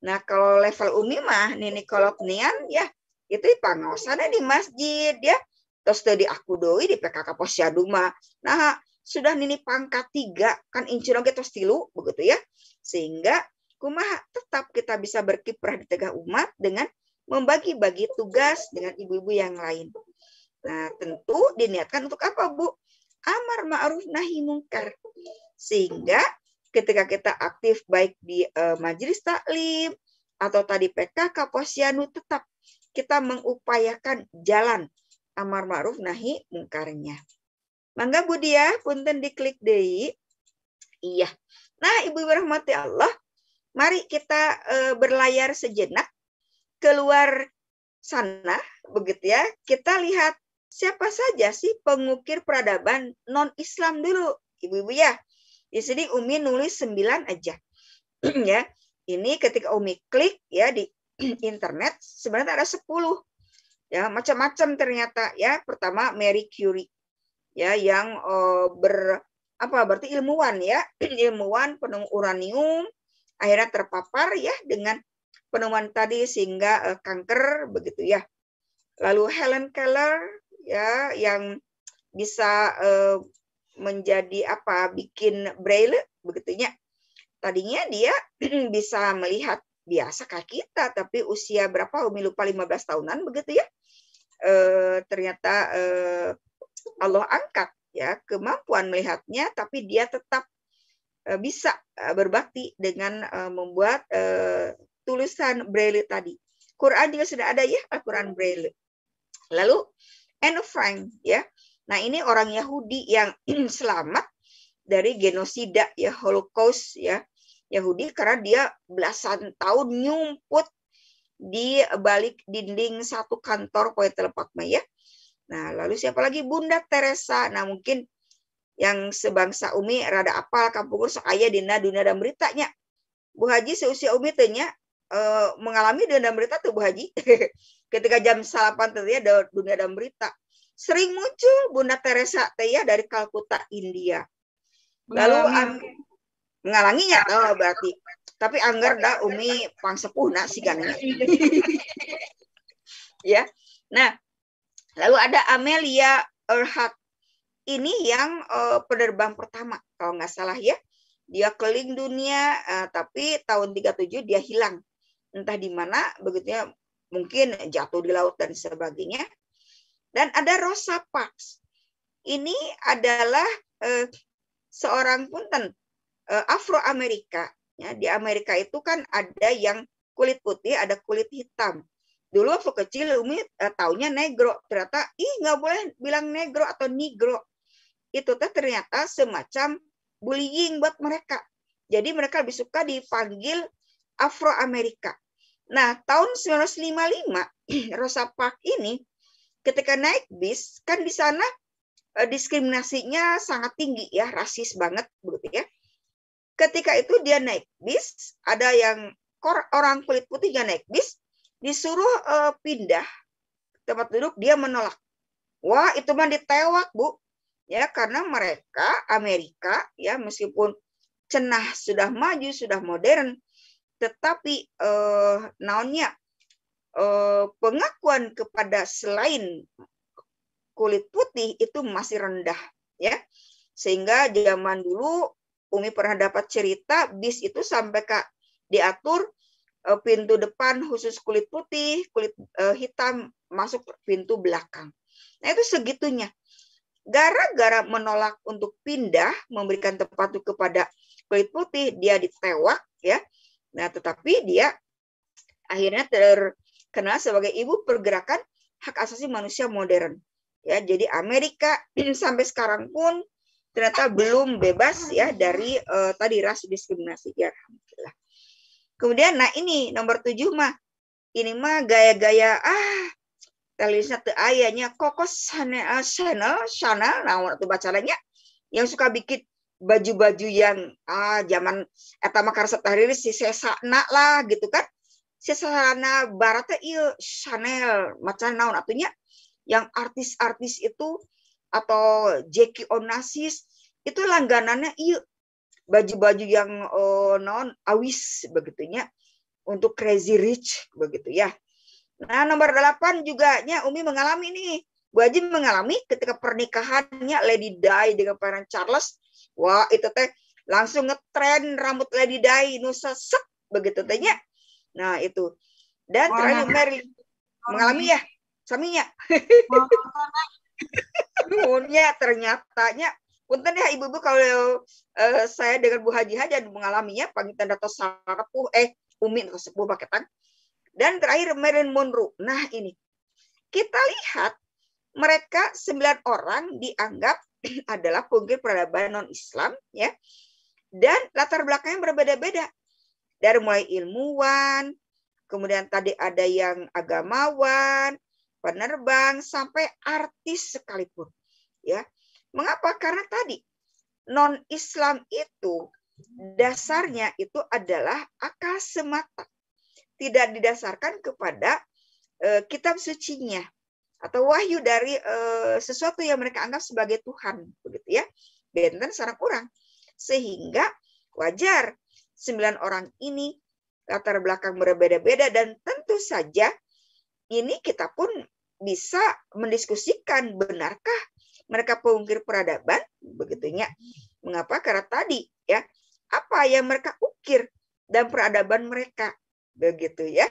Nah, kalau level Umi mah nini kolotnian ya itu pangaosannya di masjid ya. Terus tadi aku doi di PKK Posyandu mah. Nah, sudah nini pangkat 3 kan incuna ge tos 3 begitu ya. Sehingga kumaha tetap kita bisa berkiprah di tengah umat dengan membagi-bagi tugas dengan ibu-ibu yang lain. Nah, tentu diniatkan untuk apa, Bu? Amar ma'ruf nahi mungkar. Sehingga ketika kita aktif baik di majelis taklim atau tadi PKK Posyandu, tetap kita mengupayakan jalan amar ma'ruf nahi mungkarnya. Mangga Bu Dia, punten diklik deui. Iya. Nah, Ibu rahmati Allah, mari kita berlayar sejenak keluar sana, begitu ya. Kita lihat siapa saja sih pengukir peradaban non-Islam dulu, Ibu-ibu ya. Di sini Umi nulis 9 aja. Ya. Ini ketika Umi klik ya di internet sebenarnya ada 10. Ya, macam-macam ternyata ya. Pertama Marie Curie. Ya, yang berarti ilmuwan ya. Ilmuwan penemu uranium akhirnya terpapar ya dengan penemuan tadi sehingga kanker begitu ya. Lalu Helen Keller ya yang bisa menjadi bikin braille begitunya. Tadinya dia bisa melihat biasa kayak kita tapi usia berapa Umi lupa 15 tahunan begitu ya. Ternyata Allah angkat ya kemampuan melihatnya tapi dia tetap bisa berbakti dengan membuat tulisan braille tadi. Quran juga sudah ada ya, Al-Quran braille. Lalu Anne Frank ya. Nah, ini orang Yahudi yang selamat dari genosida ya, Holocaust ya. Yahudi karena dia belasan tahun nyumput di balik dinding satu kantor Poetelepak ya. Nah, lalu siapa lagi? Bunda Teresa. Nah, mungkin yang sebangsa Umi rada apal kampung sok aya dina dunia dan beritanya. Bu Haji seusia Umi tanya mengalami dunia dan berita tuh Bu Haji. Ketika jam 8 teh ada dunia dan berita. Sering muncul Bunda Teresa teh ya dari Kalkuta, India. Lalu mengalanginya berarti. Tapi anggar dah Umi pangsepuhna sigananya. Ya. Nah, lalu ada Amelia Earhart. Ini yang penerbang pertama kalau nggak salah ya. Dia keliling dunia tapi tahun 37 dia hilang. Entah di mana begitunya, mungkin jatuh di laut dan sebagainya. Dan ada Rosa Parks. Ini adalah seorang punten Afro-Amerika. Ya, di Amerika itu kan ada yang kulit putih, ada kulit hitam. Dulu waktu kecil Umi taunya negro. Ternyata nggak boleh bilang negro atau negro. Itu ternyata semacam bullying buat mereka. Jadi mereka lebih suka dipanggil Afro-Amerika. Nah, tahun 1955 Rosa Parks ini ketika naik bis, kan di sana diskriminasinya sangat tinggi ya, rasis banget begitu ya. Ketika itu dia naik bis, ada yang orang kulit putih yang naik bis, disuruh pindah tempat duduk, dia menolak. Wah, itu mah ditewak, Bu. Ya, karena mereka Amerika ya meskipun cenah sudah maju, sudah modern, tetapi pengakuan kepada selain kulit putih itu masih rendah ya. Sehingga zaman dulu Umi pernah dapat cerita bis itu sampai diatur pintu depan khusus kulit putih, kulit hitam masuk pintu belakang. Nah, itu segitunya. Gara-gara menolak untuk pindah memberikan tempat itu kepada kulit putih, dia ditewak ya. Nah, tetapi dia akhirnya terkenal sebagai ibu pergerakan hak asasi manusia modern. Ya, jadi Amerika sampai sekarang pun ternyata belum bebas ya dari tadi ras diskriminasi ya, alhamdulillah. Kemudian nah ini nomor 7 mah ini mah gaya-gaya Telisnya teu ayanya kokos channel naon atuh bacaranya yang suka bikin baju-baju yang zaman eta mah karesep rilis si sesana lah gitu kan. Sesana barat teh ieu Chanel macan naon atunya yang artis-artis itu atau Jackie Onassis itu langganannya ieu baju-baju yang non awis begitunya untuk Crazy Rich begitu ya. Nah, nomor 8 juga nya Umi mengalami nih. Bu Haji mengalami ketika pernikahannya Lady Di dengan Pangeran Charles. Wah, itu teh langsung ngetren rambut Lady Di nu sesek begitu teh nya. Nah, itu. Dan terakhir Marilyn mengalami ya saminya. Nuhunnya ternyatanya punten ya ibu-ibu kalau saya dengan Bu Haji aja mengalaminya pangitan data sarepuh Umi atau sepuh paketan. Dan terakhir Marilyn Monroe. Nah ini, kita lihat mereka 9 orang dianggap adalah pungkir peradaban non-Islam, ya. Dan latar belakangnya berbeda-beda. Dari mulai ilmuwan, kemudian tadi ada yang agamawan, penerbang, sampai artis sekalipun. Ya, mengapa? Karena tadi non-Islam itu dasarnya itu adalah akal semata. Tidak didasarkan kepada kitab sucinya atau wahyu dari sesuatu yang mereka anggap sebagai Tuhan, begitu ya. Benten sareng urang. Sehingga wajar 9 orang ini latar belakang berbeda-beda dan tentu saja ini kita pun bisa mendiskusikan benarkah mereka pungkir peradaban, begitunya. Mengapa? Karena tadi ya, apa yang mereka ukir dan peradaban mereka. Begitu ya,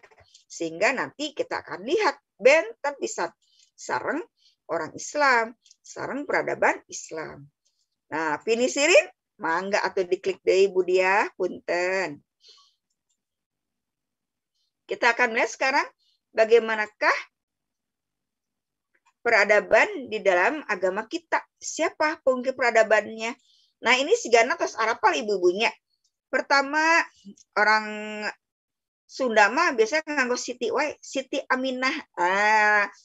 sehingga nanti kita akan lihat benten pisan sareng orang Islam, sareng peradaban Islam. Nah, pinisirin mangga atau diklik deui Bu Diah, punten. Kita akan lihat sekarang bagaimanakah peradaban di dalam agama kita. Siapa pungkir peradabannya? Nah, ini sigana tos arapal ibu-ibunya. Pertama, orang Sunda mah biasanya nganggo Siti wae, Siti Aminah.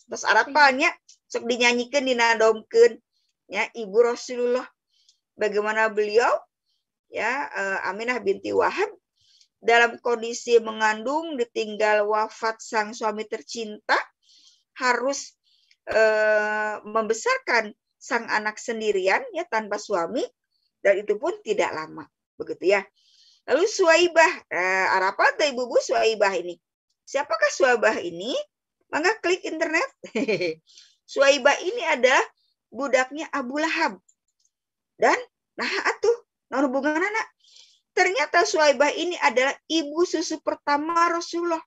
Terus arapalnya sok dinyanyikan, dinadomkeun ya Ibu Rasulullah. Bagaimana beliau ya Aminah binti Wahab dalam kondisi mengandung ditinggal wafat sang suami tercinta, harus membesarkan sang anak sendirian ya tanpa suami, dan itu pun tidak lama begitu ya. Lalu Suwaibah, apa tuh ibu-ibu Suwaibah ini? Siapakah Suwaibah ini? Mangga klik internet. Suwaibah ini adalah budaknya Abu Lahab. Dan nah atuh, naon hubungan anak? Ternyata Suwaibah ini adalah ibu susu pertama Rasulullah.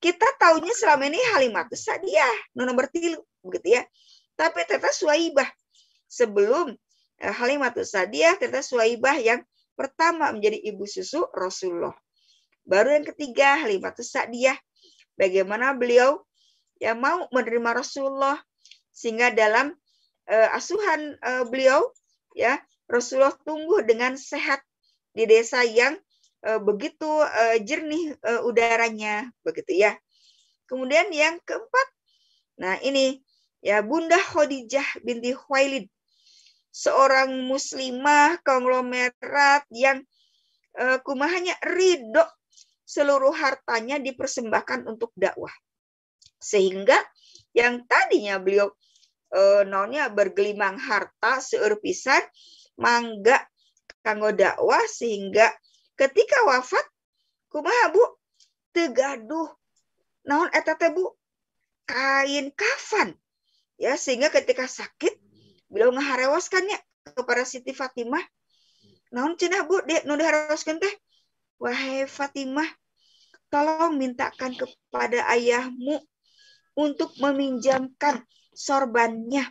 Kita taunya selama ini Halimatus Sa'diyah, nomor 3, begitu ya. Tapi ternyata Suwaibah sebelum Halimatus Sa'diyah, ternyata Suwaibah yang pertama menjadi ibu susu Rasulullah. Baru yang ketiga Halimatus Sa'diyah. Bagaimana beliau yang mau menerima Rasulullah sehingga dalam asuhan beliau ya Rasulullah tumbuh dengan sehat di desa yang begitu jernih udaranya begitu ya. Kemudian yang keempat, nah ini ya Bunda Khadijah binti Khuwailid, seorang muslimah konglomerat yang kumahanya ridho seluruh hartanya dipersembahkan untuk dakwah. Sehingga yang tadinya beliau naonnya bergelimang harta seueur pisan mangga kanggo dakwah, sehingga ketika wafat kumaha Bu teu gaduh naon eta teh Bu kain kafan ya, sehingga ketika sakit beliau ngaharewaskannya kepada Siti Fatimah. Naon cenah Bu nu diharewaskeun teh? Wahai Fatimah, tolong mintakan kepada ayahmu untuk meminjamkan sorbannya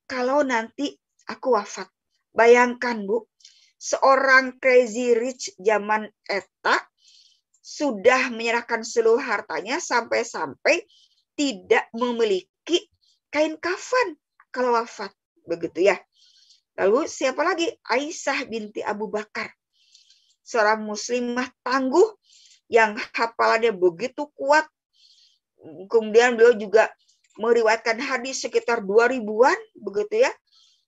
kalau nanti aku wafat. Bayangkan Bu, seorang crazy rich zaman eta sudah menyerahkan seluruh hartanya sampai-sampai tidak memiliki kain kafan kalau wafat. Begitu ya. Lalu siapa lagi? Aisyah binti Abu Bakar. Seorang muslimah tangguh yang hafalannya begitu kuat. Kemudian beliau juga meriwayatkan hadis sekitar 2000-an begitu ya.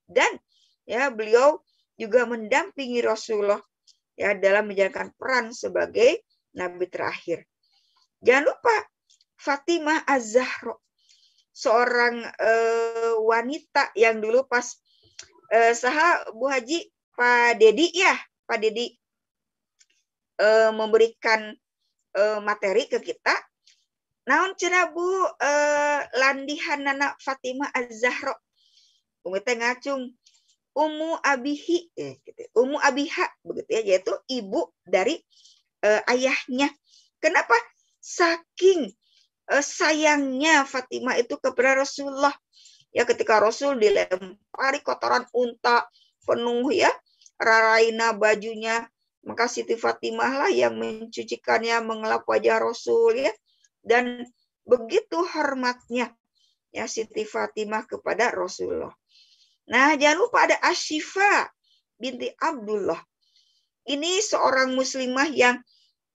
Dan ya beliau juga mendampingi Rasulullah ya dalam menjalankan peran sebagai nabi terakhir. Jangan lupa Fatimah Az-Zahra, seorang wanita yang dulu pas saha Bu Haji Pak Dedi ya, Pak Dedi memberikan materi ke kita. Naon cenah Bu landihanana Fatimah Az-Zahra. Umi teh ngacung Ummu Abihi gitu. Ummu Abiha begitu ya, yaitu ibu dari ayahnya. Kenapa? Saking sayangnya Fatimah itu kepada Rasulullah. Ya ketika Rasul dilempari kotoran unta penuh ya, raraina bajunya, maka Siti Fatimah lah yang mencucikannya, mengelap wajah Rasul ya. Dan begitu hormatnya ya Siti Fatimah kepada Rasulullah. Nah, jangan lupa ada Ashifa binti Abdullah. Ini seorang muslimah yang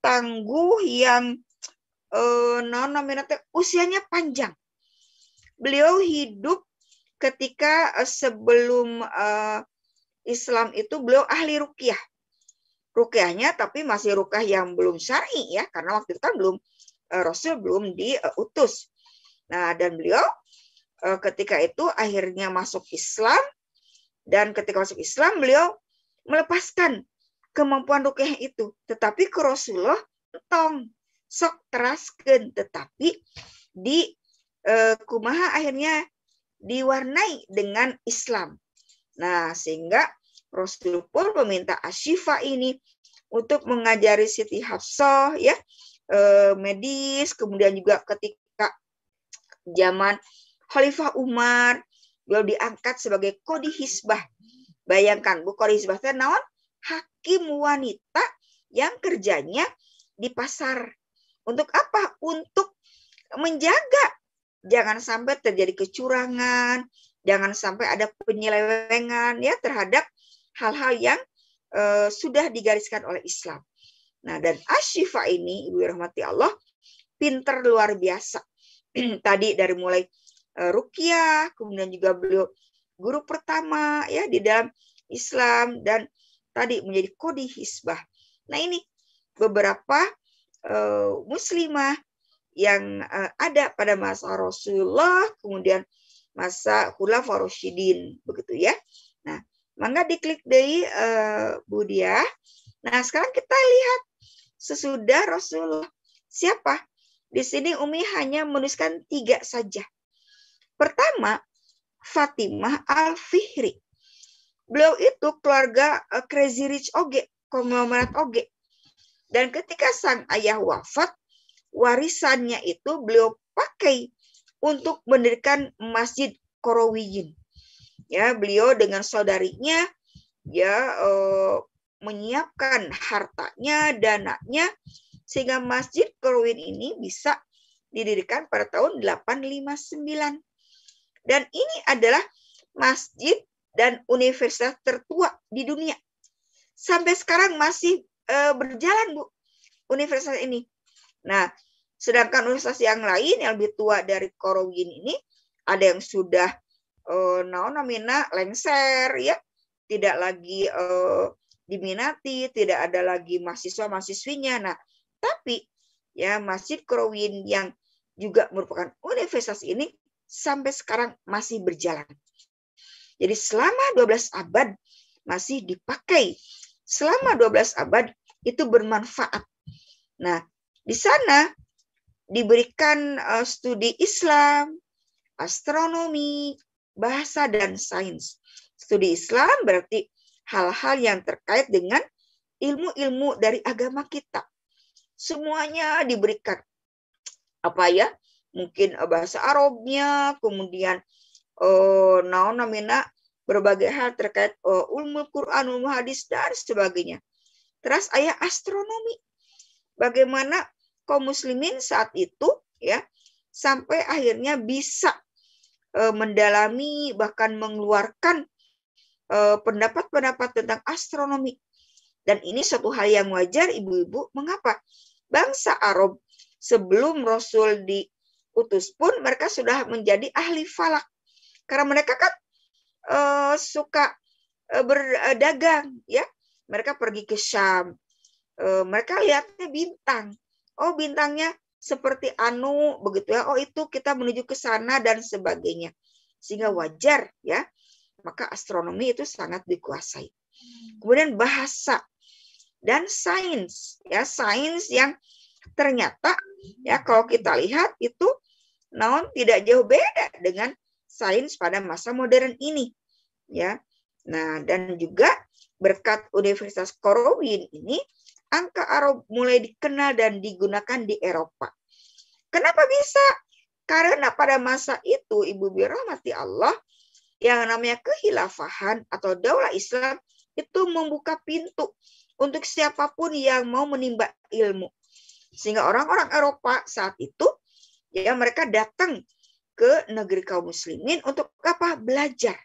tangguh, yang usianya panjang. Beliau hidup ketika sebelum Islam itu beliau ahli ruqyah. Ruqyahnya tapi masih ruqyah yang belum syar'i ya, karena waktu itu kan belum Rasul belum diutus. Nah, dan beliau ketika itu akhirnya masuk Islam, dan ketika masuk Islam beliau melepaskan kemampuan ruqyah itu, tetapi ke Rasulullah tong sok teraskeun, tetapi di kumaha akhirnya diwarnai dengan Islam. Nah, sehingga Rasul pun meminta Ashifa ini untuk mengajari Siti Hafsah ya, medis, kemudian juga ketika zaman Khalifah Umar beliau diangkat sebagai Qodi Hisbah. Bayangkan Bu, Qodi Hisbah itu naon? Hakim wanita yang kerjanya di pasar. Untuk apa? Untuk menjaga jangan sampai terjadi kecurangan, jangan sampai ada penyelewengan ya terhadap hal-hal yang sudah digariskan oleh Islam. Nah, dan Ashifa ini, Ibu rahmati Allah, pinter luar biasa. Tadi dari mulai ruqyah, kemudian juga beliau guru pertama ya di dalam Islam, dan tadi menjadi Qodi Hisbah. Nah, ini beberapa muslimah yang ada pada masa Rasulullah, kemudian masa Khulafaur Rasyidin begitu ya. Nah, mangga diklik deui Bu Diah. Nah, sekarang kita lihat sesudah Rasulullah siapa? Di sini Umi hanya menuliskan 3 saja. Pertama, Fatimah Al-Fihri. Beliau itu keluarga Crazy Rich oge, konglomerat oge. Dan ketika sang ayah wafat, warisannya itu beliau pakai untuk mendirikan Masjid Qarawiyyin. Ya, beliau dengan saudarinya ya menyiapkan hartanya, dananya, sehingga Masjid Qarawiyyin ini bisa didirikan pada tahun 859. Dan ini adalah masjid dan universitas tertua di dunia. Sampai sekarang masih berjalan, Bu, universitas ini. Nah, sedangkan universitas yang lain yang lebih tua dari Qarawiyyin ini, ada yang sudah lengser ya, tidak lagi diminati, tidak ada lagi mahasiswa-mahasiswinya. Nah, tapi ya Masjid Qarawiyyin yang juga merupakan universitas ini sampai sekarang masih berjalan. Jadi selama 12 abad masih dipakai. Selama 12 abad itu bermanfaat. Nah, di sana diberikan studi Islam, astronomi, bahasa, dan sains. Studi Islam berarti hal-hal yang terkait dengan ilmu-ilmu dari agama kita. Semuanya diberikan. Apa ya? Mungkin bahasa Arabnya, kemudian berbagai hal terkait ulumul Quran, ulumul hadis, dan sebagainya. Terus ayah astronomi. Bagaimana kaum muslimin saat itu ya sampai akhirnya bisa mendalami, bahkan mengeluarkan pendapat-pendapat tentang astronomi. Dan ini suatu hal yang wajar, ibu-ibu. Mengapa? Bangsa Arab sebelum Rasul utus pun mereka sudah menjadi ahli falak. Karena mereka kan suka berdagang, ya. Mereka pergi ke Syam. Mereka lihatnya bintang. Oh, bintangnya seperti anu begitu ya. Oh, itu kita menuju ke sana dan sebagainya. Sehingga wajar ya. Maka astronomi itu sangat dikuasai. Kemudian bahasa dan sains, ya, sains yang ternyata ya kalau kita lihat itu tidak jauh beda dengan sains pada masa modern ini, ya. Nah, dan juga berkat Universitas Korowin ini angka Arab mulai dikenal dan digunakan di Eropa. Kenapa bisa? Karena pada masa itu Ibu dirahmati Allah, yang namanya kehilafahan atau daulah Islam itu membuka pintu untuk siapapun yang mau menimba ilmu. Sehingga orang-orang Eropa saat itu ya mereka datang ke negeri kaum muslimin untuk apa? Belajar.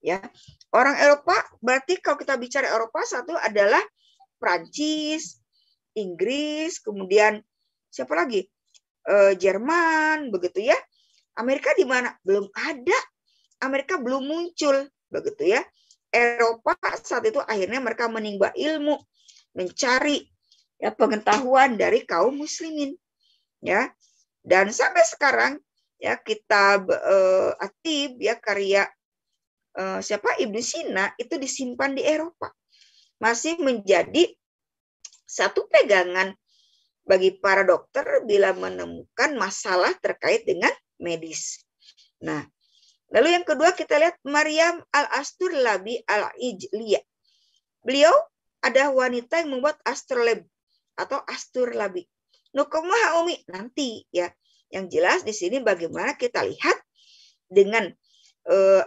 Ya. Orang Eropa berarti kalau kita bicara Eropa satu adalah Prancis, Inggris, kemudian siapa lagi? Jerman, begitu ya. Amerika di mana? Belum ada. Amerika belum muncul, begitu ya. Eropa saat itu akhirnya mereka menimba ilmu, mencari ya pengetahuan dari kaum muslimin, ya. Dan sampai sekarang ya kitab Atib ya karya Ibnu Sina itu disimpan di Eropa. Masih menjadi satu pegangan bagi para dokter bila menemukan masalah terkait dengan medis. Nah, lalu yang kedua kita lihat Maryam al-Asturlabi al-Ijliyah. Beliau ada wanita yang membuat astrolabe atau asturlabi. Nukumaha umi nanti ya. Yang jelas di sini bagaimana kita lihat dengan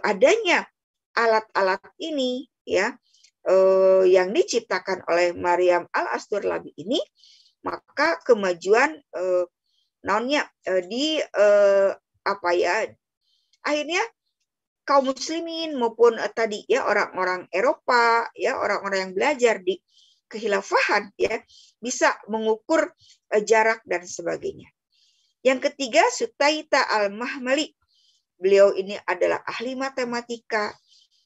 adanya alat-alat ini ya yang diciptakan oleh Maryam al-Asturlabi ini, maka kemajuan akhirnya kaum muslimin maupun tadi ya orang-orang Eropa ya orang-orang yang belajar di kehilafahan ya bisa mengukur jarak dan sebagainya. Yang ketiga Sutaita al-Mahmali. Beliau ini adalah ahli matematika,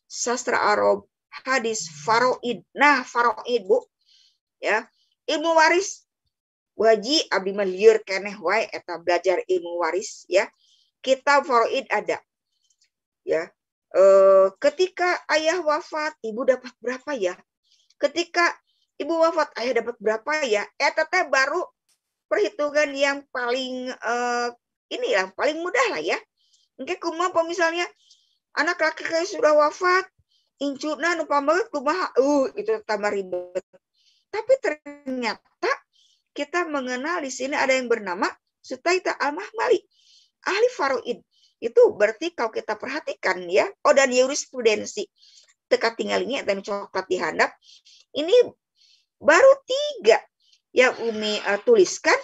sastra Arab, hadis, faraid. Nah, faraid Bu ya, ilmu waris. Waji abdi melieur keneh wae eta belajar ilmu waris ya. Kitab faraid ada. Ya. Ketika ayah wafat, ibu dapat berapa ya? Ketika ibu wafat, ayah dapat berapa ya? Eta teh baru perhitungan yang paling ini yang paling mudah lah ya. Engke kumaha misalnya anak laki-laki sudah wafat, incuna nu pambeut kumaha? Itu tambah ribet. Tapi ternyata kita mengenal di sini ada yang bernama Sutaita al-Mahmali, ahli faraid. Itu berarti kalau kita perhatikan ya, dan jurisprudensi teka tinggalnya dan coklat dihandap. Ini baru 3 yang Umi tuliskan,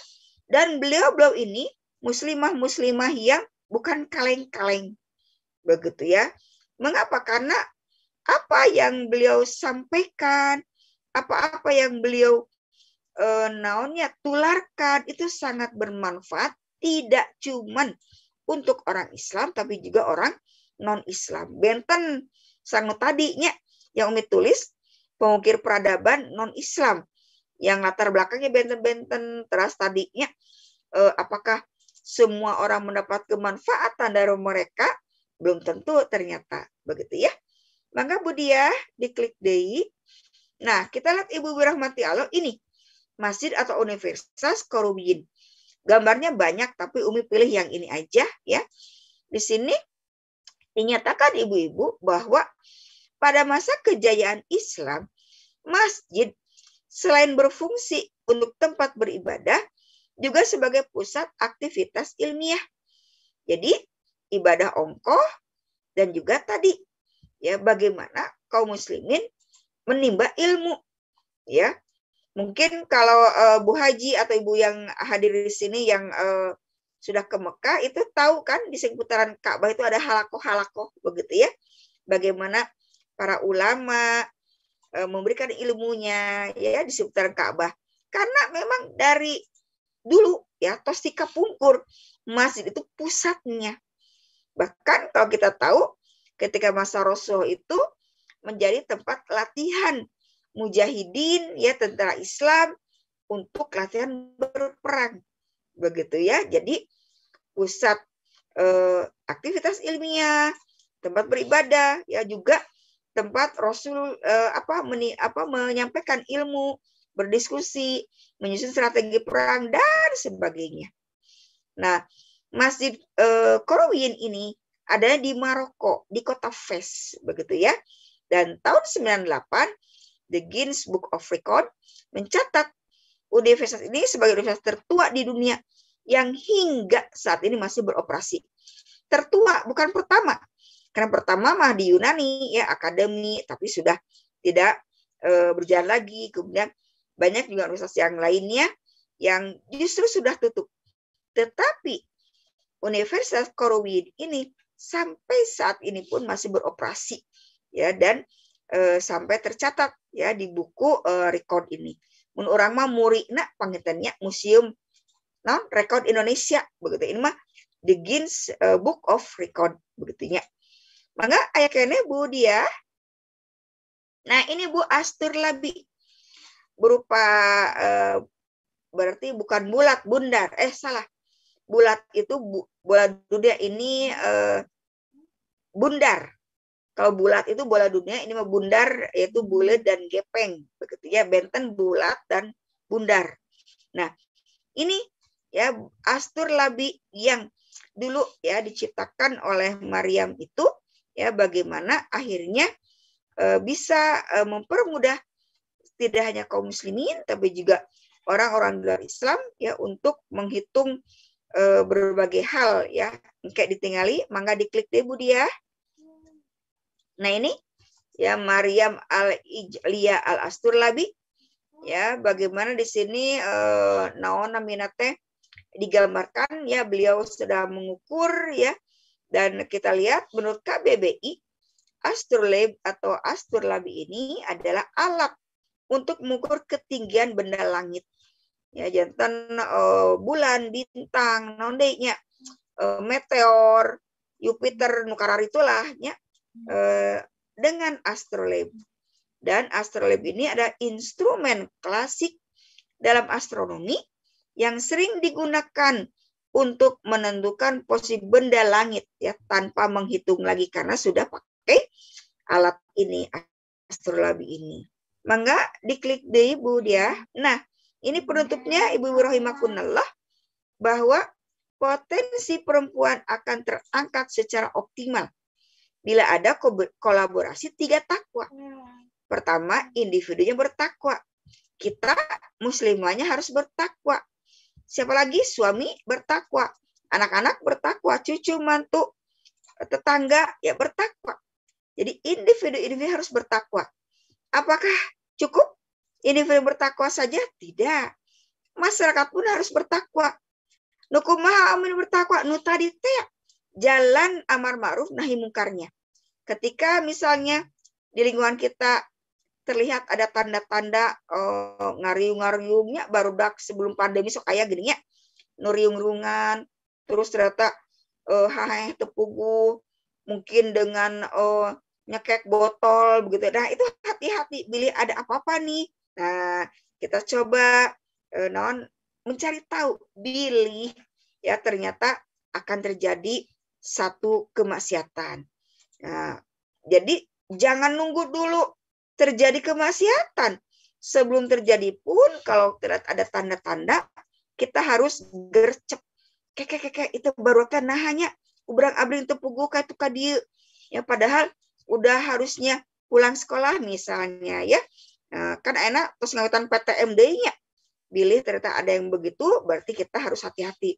dan beliau ini muslimah yang bukan kaleng-kaleng. Begitu ya. Mengapa? Karena apa yang beliau sampaikan, apa-apa yang beliau tularkan itu sangat bermanfaat, tidak cuman untuk orang Islam tapi juga orang non-Islam. Benten sangat tadinya yang Umi tulis pengukir peradaban non-Islam yang latar belakangnya benten-benten teras tadinya apakah semua orang mendapat kemanfaatan dari mereka? Belum tentu ternyata begitu ya. Maka Budia diklik deui. Nah, kita lihat Ibu dirahmati Allah ini masjid atau Universitas Korowin. Gambarnya banyak, tapi Umi pilih yang ini aja ya. Di sini dinyatakan ibu-ibu bahwa pada masa kejayaan Islam, masjid selain berfungsi untuk tempat beribadah, juga sebagai pusat aktivitas ilmiah. Jadi ibadah ongkoh dan juga tadi ya bagaimana kaum muslimin menimba ilmu ya. Mungkin kalau Bu Haji atau Ibu yang hadir di sini yang sudah ke Mekah itu tahu kan di seputaran Ka'bah itu ada halakoh-halakoh begitu ya. Bagaimana para ulama memberikan ilmunya ya di seputaran Ka'bah. Karena memang dari dulu ya Tostika Pungkur. Masjid itu pusatnya. Bahkan kalau kita tahu ketika masa Rasul itu menjadi tempat latihan mujahidin ya tentara Islam untuk latihan berperang. Begitu ya. Jadi pusat aktivitas ilmiah, tempat beribadah, ya juga tempat Rasul menyampaikan ilmu, berdiskusi, menyusun strategi perang dan sebagainya. Nah, Masjid Qarawiyyin ini ada di Maroko, di kota Fes, begitu ya. Dan tahun 98, The Guinness Book of Record mencatat universitas ini sebagai universitas tertua di dunia yang hingga saat ini masih beroperasi. Tertua, bukan pertama. Karena pertama mah di Yunani, ya akademi, tapi sudah tidak berjalan lagi. Kemudian banyak juga universitas yang lainnya yang justru sudah tutup. Tetapi Universitas Qarawiyyin ini sampai saat ini pun masih beroperasi, ya, dan sampai tercatat ya di buku rekod ini. Mun orang mah murina pangitannya museum rekod Indonesia begitu. Ini mah The Guinness Book of Record begitunya. Mangga aya kene Bu dia. Nah, ini Bu Asturlabi berupa berarti bukan bulat, bundar. Salah. Bulat itu bola dunia, ini bundar. Kalau bulat itu bola dunia, ini mah bundar, yaitu bulat dan gepeng. Begitu ya, benten, bulat, dan bundar. Nah, ini ya Asturlabi yang dulu ya diciptakan oleh Maryam itu, ya bagaimana akhirnya bisa mempermudah tidak hanya kaum muslimin, tapi juga orang-orang luar Islam ya untuk menghitung berbagai hal ya. Kayak ditinggali, mangga diklik deh Bu dia. Nah ini ya Maryam al-Ijliyah al-Asturlabi ya, bagaimana di sini naon namina teh digambarkan ya, beliau sudah mengukur ya, dan kita lihat menurut KBBI Asturlabi ini adalah alat untuk mengukur ketinggian benda langit ya, jantan bulan, bintang, naon deui nya, meteor, Jupiter, nukarar itulah ya. Dengan astrolabe. Dan astrolabe ini ada instrumen klasik dalam astronomi yang sering digunakan untuk menentukan posisi benda langit ya, tanpa menghitung lagi karena sudah pakai alat ini, astrolabe ini. Mangga diklik deh Bu dia. Nah, ini penutupnya Ibu rahimakumullah, bahwa potensi perempuan akan terangkat secara optimal bila ada kolaborasi 3 takwa. Pertama, individunya bertakwa. Kita muslimahnya harus bertakwa. Siapa lagi? Suami bertakwa. Anak-anak bertakwa. Cucu, mantu, tetangga ya bertakwa. Jadi individu harus bertakwa. Apakah cukup individu bertakwa saja? Tidak. Masyarakat pun harus bertakwa. Nu kumaha amun bertakwa? Nu tadi teh jalan amar ma'ruf nahi mungkarnya. Ketika misalnya di lingkungan kita terlihat ada tanda-tanda ngariung-ngariungnya barudak sebelum pandemi sok aya gini nya, nu riung-riungan, terus ternyata haheh tepugu, mungkin dengan nyekek botol begitu. Nah, itu hati-hati bila ada apa-apa nih. Nah, kita coba mencari tahu, pilih ya, ternyata akan terjadi satu kemaksiatan. Nah, jadi jangan nunggu dulu terjadi kemaksiatan. Sebelum terjadi pun kalau terlihat ada tanda-tanda, kita harus gercep. Keke itu baru kan nah hanya ubrang abring tepugu ka itu ka dieu. Ya padahal udah harusnya pulang sekolah misalnya ya. Nah, kan enak terus ngawetan PTM deui nya. Bilih ternyata ada yang begitu, berarti kita harus hati-hati.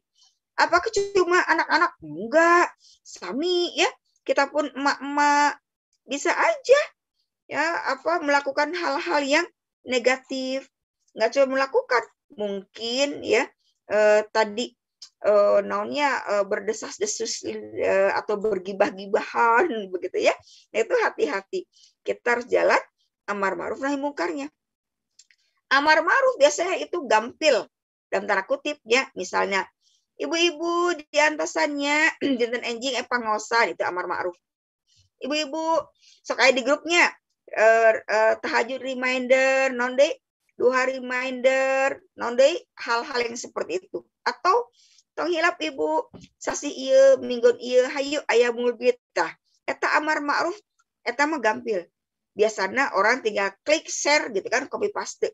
Apakah cuma anak-anak? Enggak. Sami ya. Kita pun emak-emak bisa aja ya melakukan hal-hal yang negatif. Enggak cuma melakukan, mungkin ya tadi berdesas-desus atau bergibah-gibahan begitu ya. Itu hati-hati. Kita harus jalan amar ma'ruf nahi mungkarnya. Amar ma'ruf biasanya itu gampil dalam tanda kutip ya, misalnya ibu-ibu di antasannya dinten enjing pangosan itu amar ma'ruf. Ibu-ibu sok aya di grupnya tahajud reminder non deui, duha reminder non deui, hal-hal yang seperti itu. Atau tong hilap ibu sasi ieu minggon ieu hayu aya mulbit tah eta amar ma'ruf eta mah gampil. Biasanya orang tinggal klik share gitu kan, copy paste.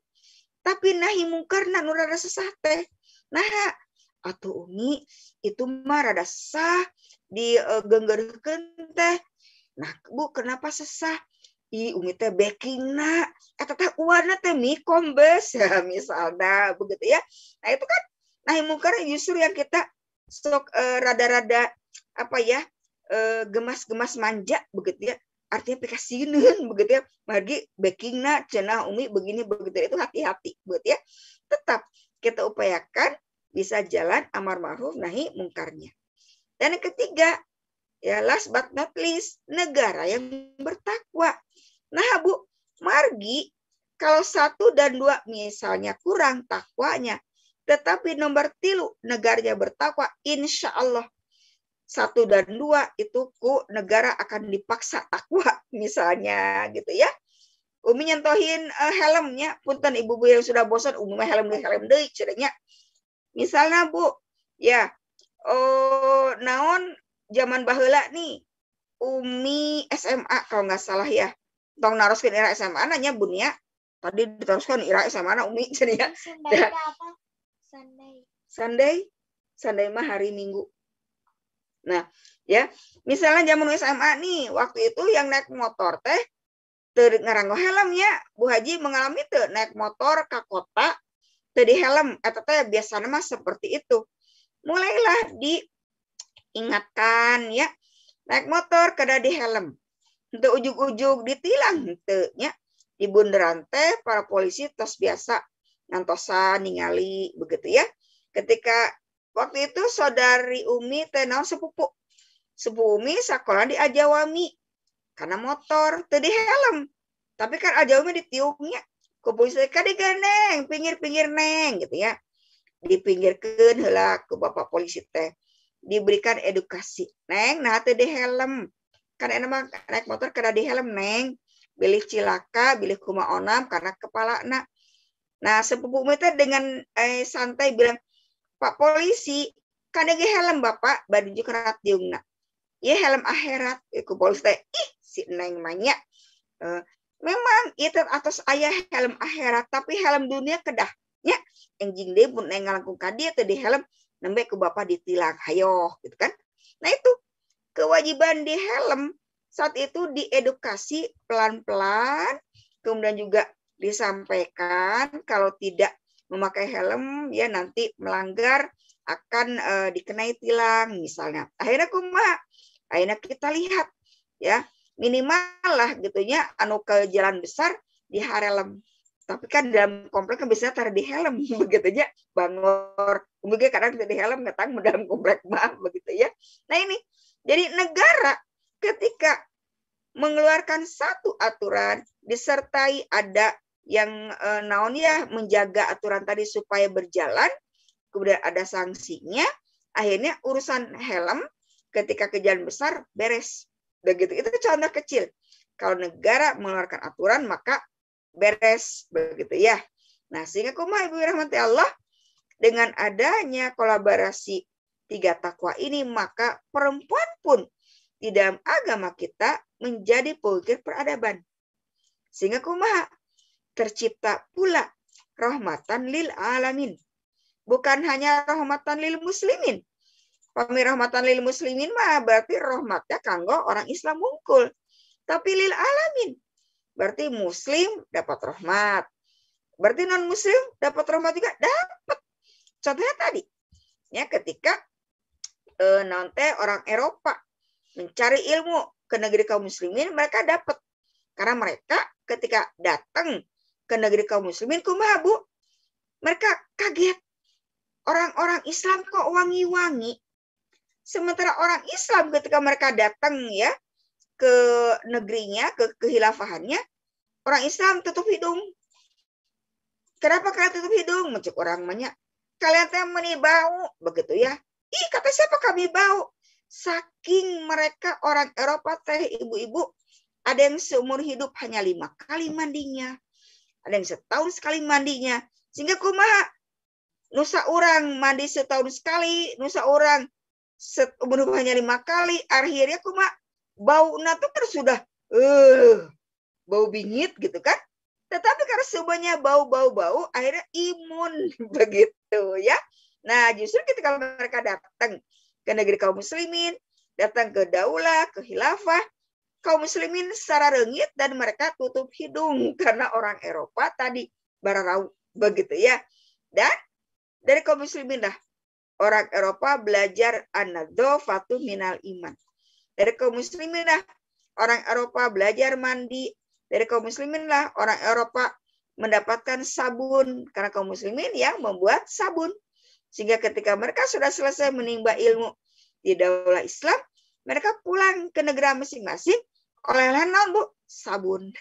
Tapi nahi mungkarna nu rada sesah teh. Nah, atuh Umi itu mah rada sah di geunggeurkeun teh. Nah, Bu, kenapa sesah? Umi teh backingna eta teh uwana teh mikom beus misalnya begitu ya. Nah, itu kan nahi mungkar justru yang kita sok rada-rada apa ya? Gemas-gemas manja begitu ya. Artinya pikasieun begitu ya. Margi backingna cenah Umi begini begitu itu hati-hati begitu ya. Tetap kita upayakan bisa jalan amar ma'ruf nahi mungkarnya. Dan yang ketiga, ya last but not least, negara yang bertakwa. Nah, Bu, margi kalau 1 dan 2 misalnya kurang takwanya, tetapi nomor 3 negaranya bertakwa, insya Allah 1 dan 2 itu ku negara akan dipaksa takwa misalnya gitu ya. Umi nyentohin helmnya, punten ibu-ibu yang sudah bosan, Umi mah helm deui cenanya. Misalnya Bu, ya naon zaman baheula nih Umi SMA kalau nggak salah ya. Tong naroskeun ira SMA nanya Bunia. Tadi diteruskan ira SMA na Umi cenanya. Sunday apa? Sunday mah hari Minggu. Nah, ya, misalnya zaman SMA nih, waktu itu yang naik motor teh teu ngaranggo helm ya. Bu Haji mengalami teu naik motor ke kota teu di helm, eta teh biasana mah seperti itu. Mulailah diingatkan ya, naik motor kada di helm. Henteu ujug-ujug ditilang henteu nya. Di bundaran teh para polisi tos biasa ngantosan ningali begitu ya. Ketika waktu itu saudari Umi teh naon sepupu Umi sakola di Ajawami karena motor teu di helm. Tapi kan Ajawami ditiungnya ku polisi kadiga neng, pinggir-pinggir neng gitu ya. Dipinggirkeun heula ku bapak polisi teh. Diberikan edukasi. Neng, nah teu di helm. Kan enak naik motor kada di helm neng. Bilih cilaka, bilih kumaonam karena kepalana. Nah, sepupu Umi teh dengan santai bilang, Pak polisi, kan ada helm Bapak, bari jukerat diungna. Ya helm akhirat, ku polisi teh, si neng manya. Memang itu atas ayah helm akhirat, tapi helm dunia kedah. Ya, enjing deh pun neng ngalangkung kadieu teh di helm, nembe ku Bapak ditilang, hayo, gitu kan. Nah itu, kewajiban di helm, saat itu diedukasi pelan-pelan, kemudian juga disampaikan kalau tidak memakai helm ya nanti melanggar akan dikenai tilang misalnya. Akhirnya kumaha? Akhirnya kita lihat ya minimal lah gitunya anu ke jalan besar di harelem. Tapi kan dalam komplek kan biasanya taruh di helm begitu ya. Bangor, mungkin kadang di helm ngetang dalam komplek mah begitu ya. Nah ini jadi negara ketika mengeluarkan satu aturan disertai ada yang naon ya menjaga aturan tadi supaya berjalan, kemudian ada sanksinya, akhirnya urusan helm ketika ke jalan besar beres. Begitu itu contoh kecil. Kalau negara mengeluarkan aturan maka beres begitu ya. Nah, sehingga kumaha Ibu rahmati Allah dengan adanya kolaborasi 3 takwa ini maka perempuan pun di dalam agama kita menjadi pengukir peradaban. Sehingga kumaha tercipta pula rahmatan lil alamin. Bukan hanya rahmatan lil muslimin. Pami rahmatan lil muslimin mah berarti rahmatnya kanggo orang Islam wungkul. Tapi lil alamin berarti muslim dapat rahmat. Berarti non muslim dapat rahmat juga dapat. Contohnya tadi ya ketika nanti orang Eropa mencari ilmu ke negeri kaum muslimin, mereka dapat. Karena mereka ketika datang ke negeri kaum muslimin, kumaha Bu? Mereka kaget. Orang-orang Islam kok wangi-wangi. Sementara orang Islam ketika mereka datang ya ke negerinya, ke kehilafahannya, orang Islam tutup hidung. Kenapa kalian tutup hidung? Mencuk orang banyak. kalian teh meni bau begitu ya. Ih, kata siapa kami bau? Saking mereka orang Eropa teh ibu-ibu, ada yang seumur hidup hanya 5 kali mandinya, ada yang setahun sekali mandinya, sehingga kumaha nusa orang mandi setahun sekali, nusa orang seumur hidup hanya 5 kali, akhirnya kumaha bau tuh kan sudah bau bingit gitu kan. Tetapi karena semuanya bau-bau-bau, akhirnya imun begitu ya. Nah, justru ketika mereka datang ke negeri kaum muslimin, datang ke daulah, ke khilafah, kaum muslimin secara rengit dan mereka tutup hidung karena orang Eropa tadi bararau begitu ya. Dan dari kaum muslimin lah orang Eropa belajar an-nadzafatu minal iman. Dari kaum muslimin lah orang Eropa belajar mandi. Dari kaum muslimin lah orang Eropa mendapatkan sabun karena kaum muslimin yang membuat sabun. Sehingga ketika mereka sudah selesai menimba ilmu di daulah Islam, mereka pulang ke negara masing-masing oleh-oleh naon Bu? Sabun.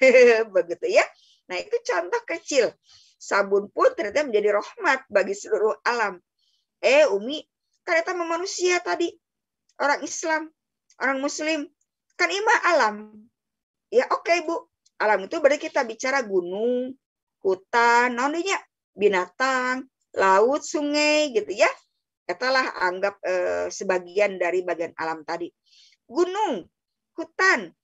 Begitu ya. Nah, itu contoh kecil. Sabun pun ternyata menjadi rahmat bagi seluruh alam. Umi, kan itu manusia tadi. Orang Islam, orang Muslim. Kan imah alam. Ya oke, Bu. Alam itu berarti kita bicara gunung, hutan, naonnya binatang, laut, sungai gitu ya. Itulah anggap sebagian dari bagian alam tadi. Gunung, hutan.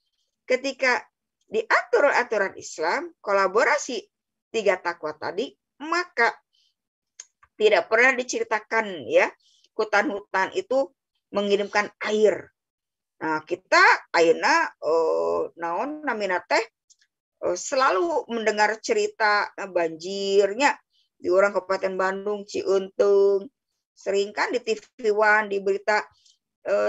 Ketika diatur aturan Islam, kolaborasi 3 takwa tadi, maka tidak pernah diceritakan ya hutan-hutan itu mengirimkan air. Nah, kita ayeuna naon namina teh selalu mendengar cerita banjirnya di orang Kabupaten Bandung, Ciuntung. Sering kan di TV One, di berita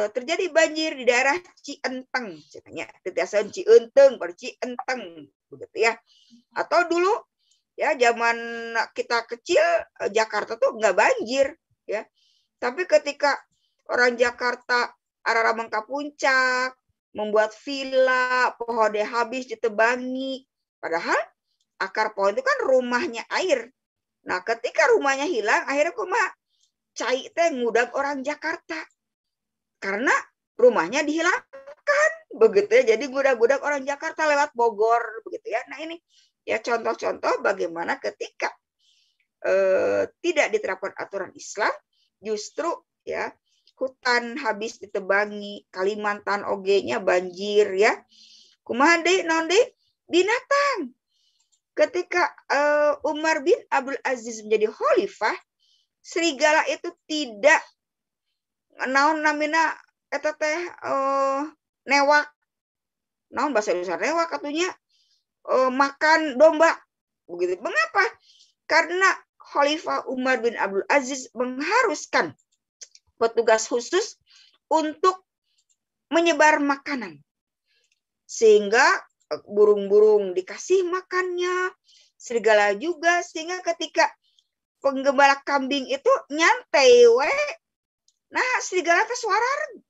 terjadi banjir di daerah Cienteng. Ceritanya titiasan Ciuntung, baru Cienteng. Begitu ya. Atau dulu ya zaman kita kecil Jakarta tuh nggak banjir. Ya. Tapi ketika orang Jakarta arah Mangka Puncak, membuat villa, pohon deh habis ditebangi. Padahal akar pohon itu kan rumahnya air. Nah, ketika rumahnya hilang, akhirnya kumaha? Cai teh ngudag orang Jakarta. Karena rumahnya dihilangkan. Begitu ya. Jadi ngudag-ngudag orang Jakarta lewat Bogor. Begitu ya. Nah, ini ya contoh-contoh bagaimana ketika tidak diterapkan aturan Islam, justru ya hutan habis ditebangi, Kalimantan oge-nya banjir ya. Kumaha deui naon deui? Binatang. Ketika Umar bin Abdul Aziz menjadi khalifah, serigala itu tidak naon namina eta teh newak. Naon bahasa Indonesia newak atunya makan domba. Begitu. Mengapa? Karena Khalifah Umar bin Abdul Aziz mengharuskan petugas khusus untuk menyebar makanan. Sehingga burung-burung dikasih makannya, serigala juga, sehingga ketika penggembala kambing itu nyantai we. Nah, serigala teh suararen.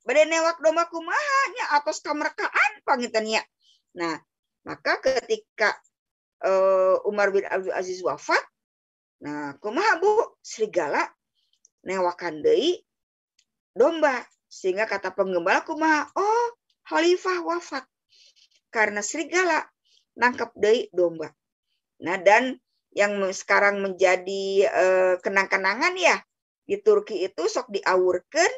Bade newak domba kumaha nya atos kamerkaan pangitannya. Nah, maka ketika Umar bin Abdul Aziz wafat, nah kumaha Bu? Serigala newakan deui domba, sehingga kata penggembala kumaha, oh khalifah wafat karena serigala nangkap deui domba. Nah, dan yang sekarang menjadi kenang-kenangan ya di Turki itu sok diawurkeun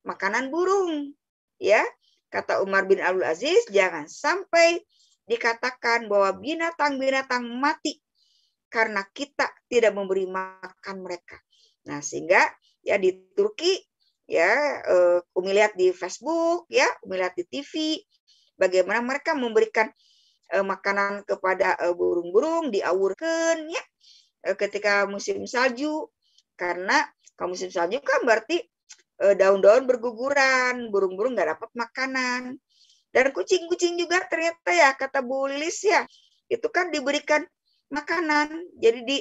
makanan burung ya. Kata Umar bin Abdul Aziz, jangan sampai dikatakan bahwa binatang-binatang mati karena kita tidak memberi makan mereka. Nah, sehingga ya di Turki ya Umi lihat di Facebook ya, Umi lihat di TV bagaimana mereka memberikan makanan kepada burung-burung diawurkeun ya ketika musim salju, karena kalau musim salju kan berarti daun-daun berguguran, burung-burung nggak dapat makanan. Dan kucing-kucing juga ternyata ya kata Bu Lilis ya itu kan diberikan makanan. Jadi di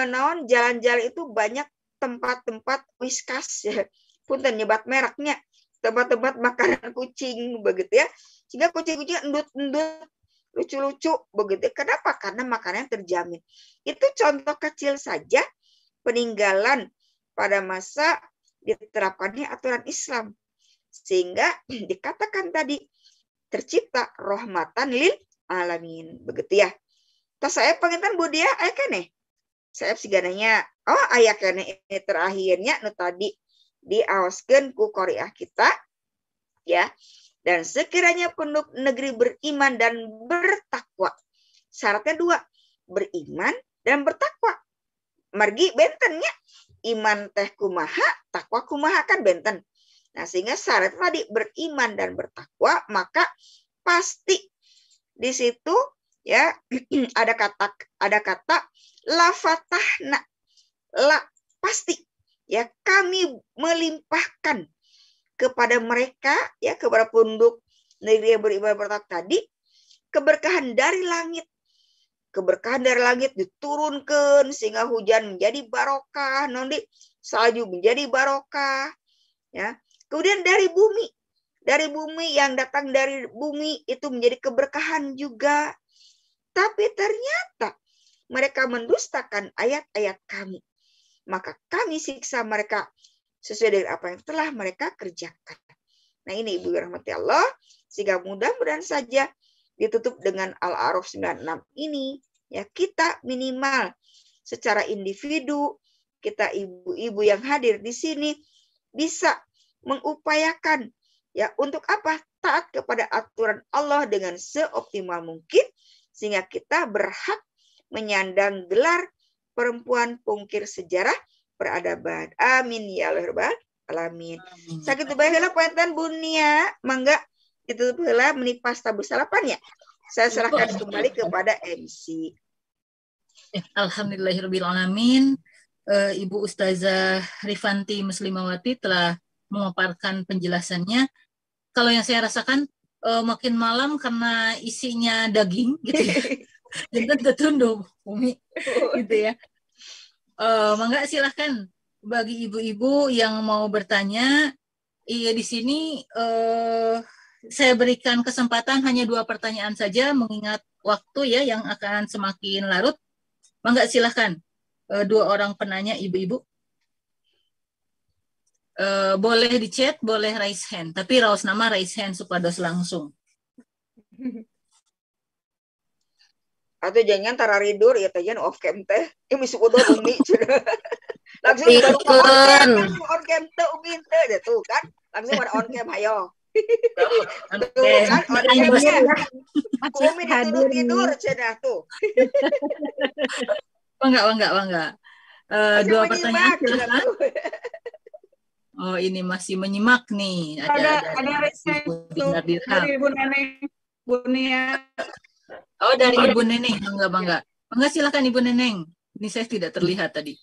naon jalan-jalan itu banyak tempat-tempat Whiskas ya, punten nyebat mereknya, tempat-tempat makanan kucing begitu ya, sehingga kucing-kucing endut-endut lucu-lucu begitu. Kenapa? Karena makanan terjamin. Itu contoh kecil saja peninggalan pada masa diterapkannya aturan Islam. Sehingga dikatakan tadi tercipta rahmatan lil alamin. Begitu ya. Tas saya pengintan budia aya keneh. Saya sigananya aya keneh ini terakhirnya nu tadi diaoskeun ku qariah kita ya. Dan sekiranya penduduk negeri beriman dan bertakwa. Syaratnya 2, beriman dan bertakwa. Margi bentennya iman teh kumaha, takwa kumaha kan benten. Nah, sehingga syarat tadi beriman dan bertakwa, maka pasti di situ ya ada kata la fatahna, la pasti ya kami melimpahkan kepada mereka ya, kepada penduduk negeri yang beriman bertakwa tadi keberkahan dari langit. Keberkahan dari langit diturunkan sehingga hujan menjadi barokah, nanti salju menjadi barokah ya. Kemudian dari bumi yang datang dari bumi itu menjadi keberkahan juga. Tapi ternyata mereka mendustakan ayat-ayat kami. Maka kami siksa mereka sesuai dengan apa yang telah mereka kerjakan. Nah ini Ibu rahmati Allah, sehingga mudah-mudahan saja ditutup dengan Al-A'raf 96 ini. Ya, kita minimal secara individu, kita ibu-ibu yang hadir di sini bisa mengupayakan ya untuk apa? Taat kepada aturan Allah dengan seoptimal mungkin sehingga kita berhak menyandang gelar perempuan pungkir sejarah peradaban. Amin ya Allah alamin. Sakitu bae heula pointen Bunia, mangga ditutup heula menipas tabu salapan ya. Saya serahkan kembali kepada MC. Alhamdulillahirabbil alamin. Ibu Ustazah Rifanti Muslimawati telah memaparkan penjelasannya. Kalau yang saya rasakan makin malam karena isinya daging gitu ya. Jangan tertunduk Umi gitu ya. Mangga silahkan bagi ibu-ibu yang mau bertanya. Iya di sini saya berikan kesempatan hanya 2 pertanyaan saja mengingat waktu ya yang akan semakin larut. Mangga silahkan 2 orang penanya ibu-ibu. Boleh di chat, boleh raise hand. Tapi raos nama raise hand supados langsung. Atau jangan tararidur ya tajan off cam teh. Ini sudah Umi langsung on cam teh Umi teh tuh kan. Langsung ada on cam hayo. Oke. Umi tidur cenah tuh. Enggak. 2 pertanyaan silahkan. Oh, ini masih menyimak nih. Ada resep dari Ibu Neneng, Bunia. Oh, dari Ibu Neneng. Bangga. Mangga silakan Ibu Neneng. Ini saya tidak terlihat tadi.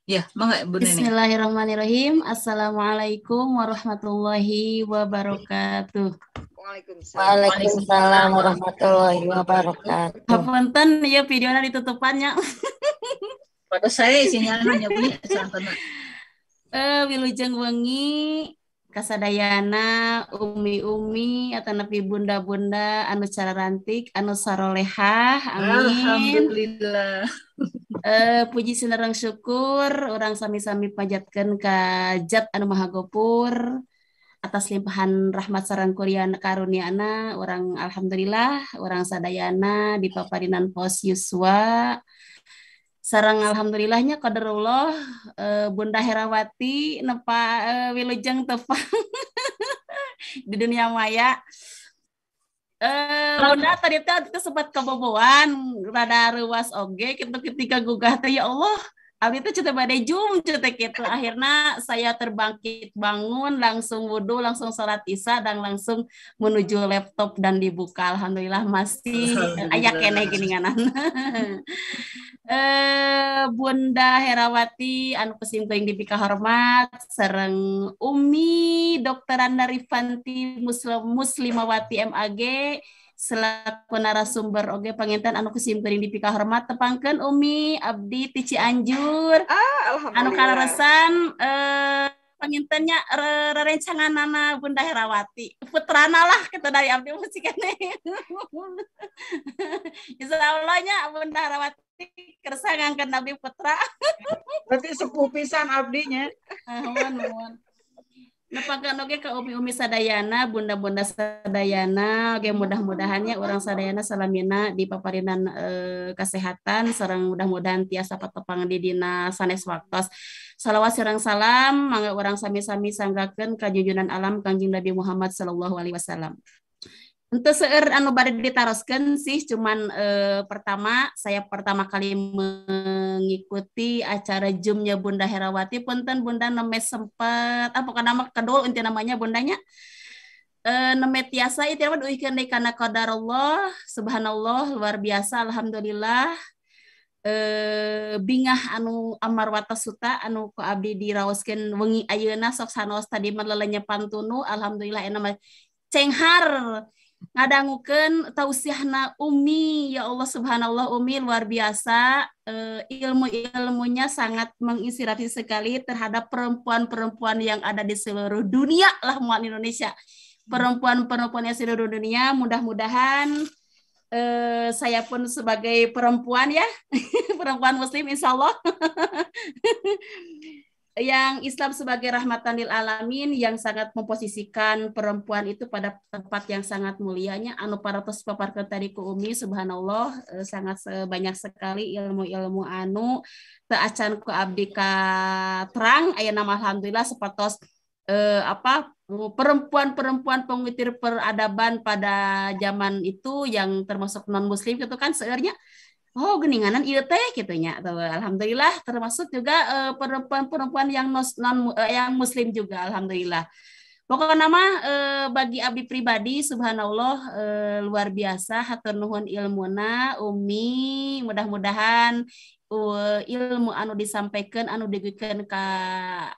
Ya, mangga Ibu Neneng. Bismillahirrahmanirrahim. Assalamualaikum warahmatullahi wabarakatuh. Waalaikumsalam warahmatullahi wabarakatuh. Hapunten ya videonya ditutupannya. Pada saya isinya hanya punya santan. Wilujeng wengi kasadayana umi-umi atau nabi bunda-bunda anu cararantik anu sarolehah amin. Alhamdulillah. Puji sinerang syukur orang sami-sami pajatkeun ka Zat anu Maha Gopur atas limpahan rahmat sareng karunia-Na. Orang alhamdulillah orang sadayana di paparinan pos Yuswa sareng alhamdulillahnya qadarullah Bunda Herawati nepa wilujeng tepang di dunia maya. Bunda tadi teh sempat kaboboan rada ruas oge kitu ketika gugah teh ya Allah abdi teh cenah bade jum cenah kitu. Akhirna saya terbangkit bangun langsung wudu langsung salat Isya dan langsung menuju laptop dan dibuka. Alhamdulillah masih aya keneh geuninganan. Bunda Herawati anu kesimpuling dipika hormat sareng Umi Dr. Anda Rifanti Muslimawati MAG selaku narasumber oge panginten anu kesimpuling dipika hormat tepangkeun Umi abdi ti Cianjur anu kaleresan pangintennya rerencanganana Bunda Herawati putrana lah kita dari abdi musik keneh. Insyaallah nya Bunda Herawati kersa ngangkeun abdi putra. Berarti sepuh pisan abdinya. Nuhun. Nepakan oge ka umi-umi sadayana, bunda-bunda sadayana, oge mudah-mudahannya orang sadayana salamina di paparinan kesehatan, sareng mudah-mudahan tiasa patepang di dina sanes waktos. Salawat sareng salam, mangga orang sami-sami sanggakeun ka junjunan alam Kangjeng Nabi Muhammad sallallahu alaihi wasallam. Untuk seueur anu bade ditaroskeun sih cuman saya pertama kali mengikuti acara Zoom-nya Bunda Herawati, punten Bunda nemes sempat apa nama kedul inti namanya bundanya nemet tiasa itu mah duikeun deui kana qadarullah subhanallah luar biasa alhamdulillah bingah anu amarwata suta anu ku abdi diraoskeun wengi ayeuna sok sanos tadi mah lelenyepan tunu alhamdulillah enak cenghar ngadangukeun tausiahna Umi, ya Allah subhanallah Umi luar biasa, ilmu-ilmunya sangat menginspirasi sekali terhadap perempuan-perempuan yang ada di seluruh dunia lah muat Indonesia, perempuan-perempuan yang seluruh dunia, mudah-mudahan saya pun sebagai perempuan ya, perempuan muslim insya Allah yang Islam sebagai rahmatan lil alamin yang sangat memposisikan perempuan itu pada tempat yang sangat mulianya anu paratos paparkeun tadi ku Umi subhanallah sangat banyak sekali ilmu-ilmu anu teu acan ku abdi ka terang ayeuna alhamdulillah sapatos perempuan-perempuan pengitir peradaban pada zaman itu yang termasuk non muslim gitu kan seurnya oh geninganan ieu teh gitunya. Alhamdulillah termasuk juga perempuan-perempuan yang yang muslim juga alhamdulillah. Pokoknya mah bagi abdi pribadi subhanallah luar biasa hatur nuhun ilmuna Umi mudah-mudahan ilmu anu disampaikan anu diberikan ka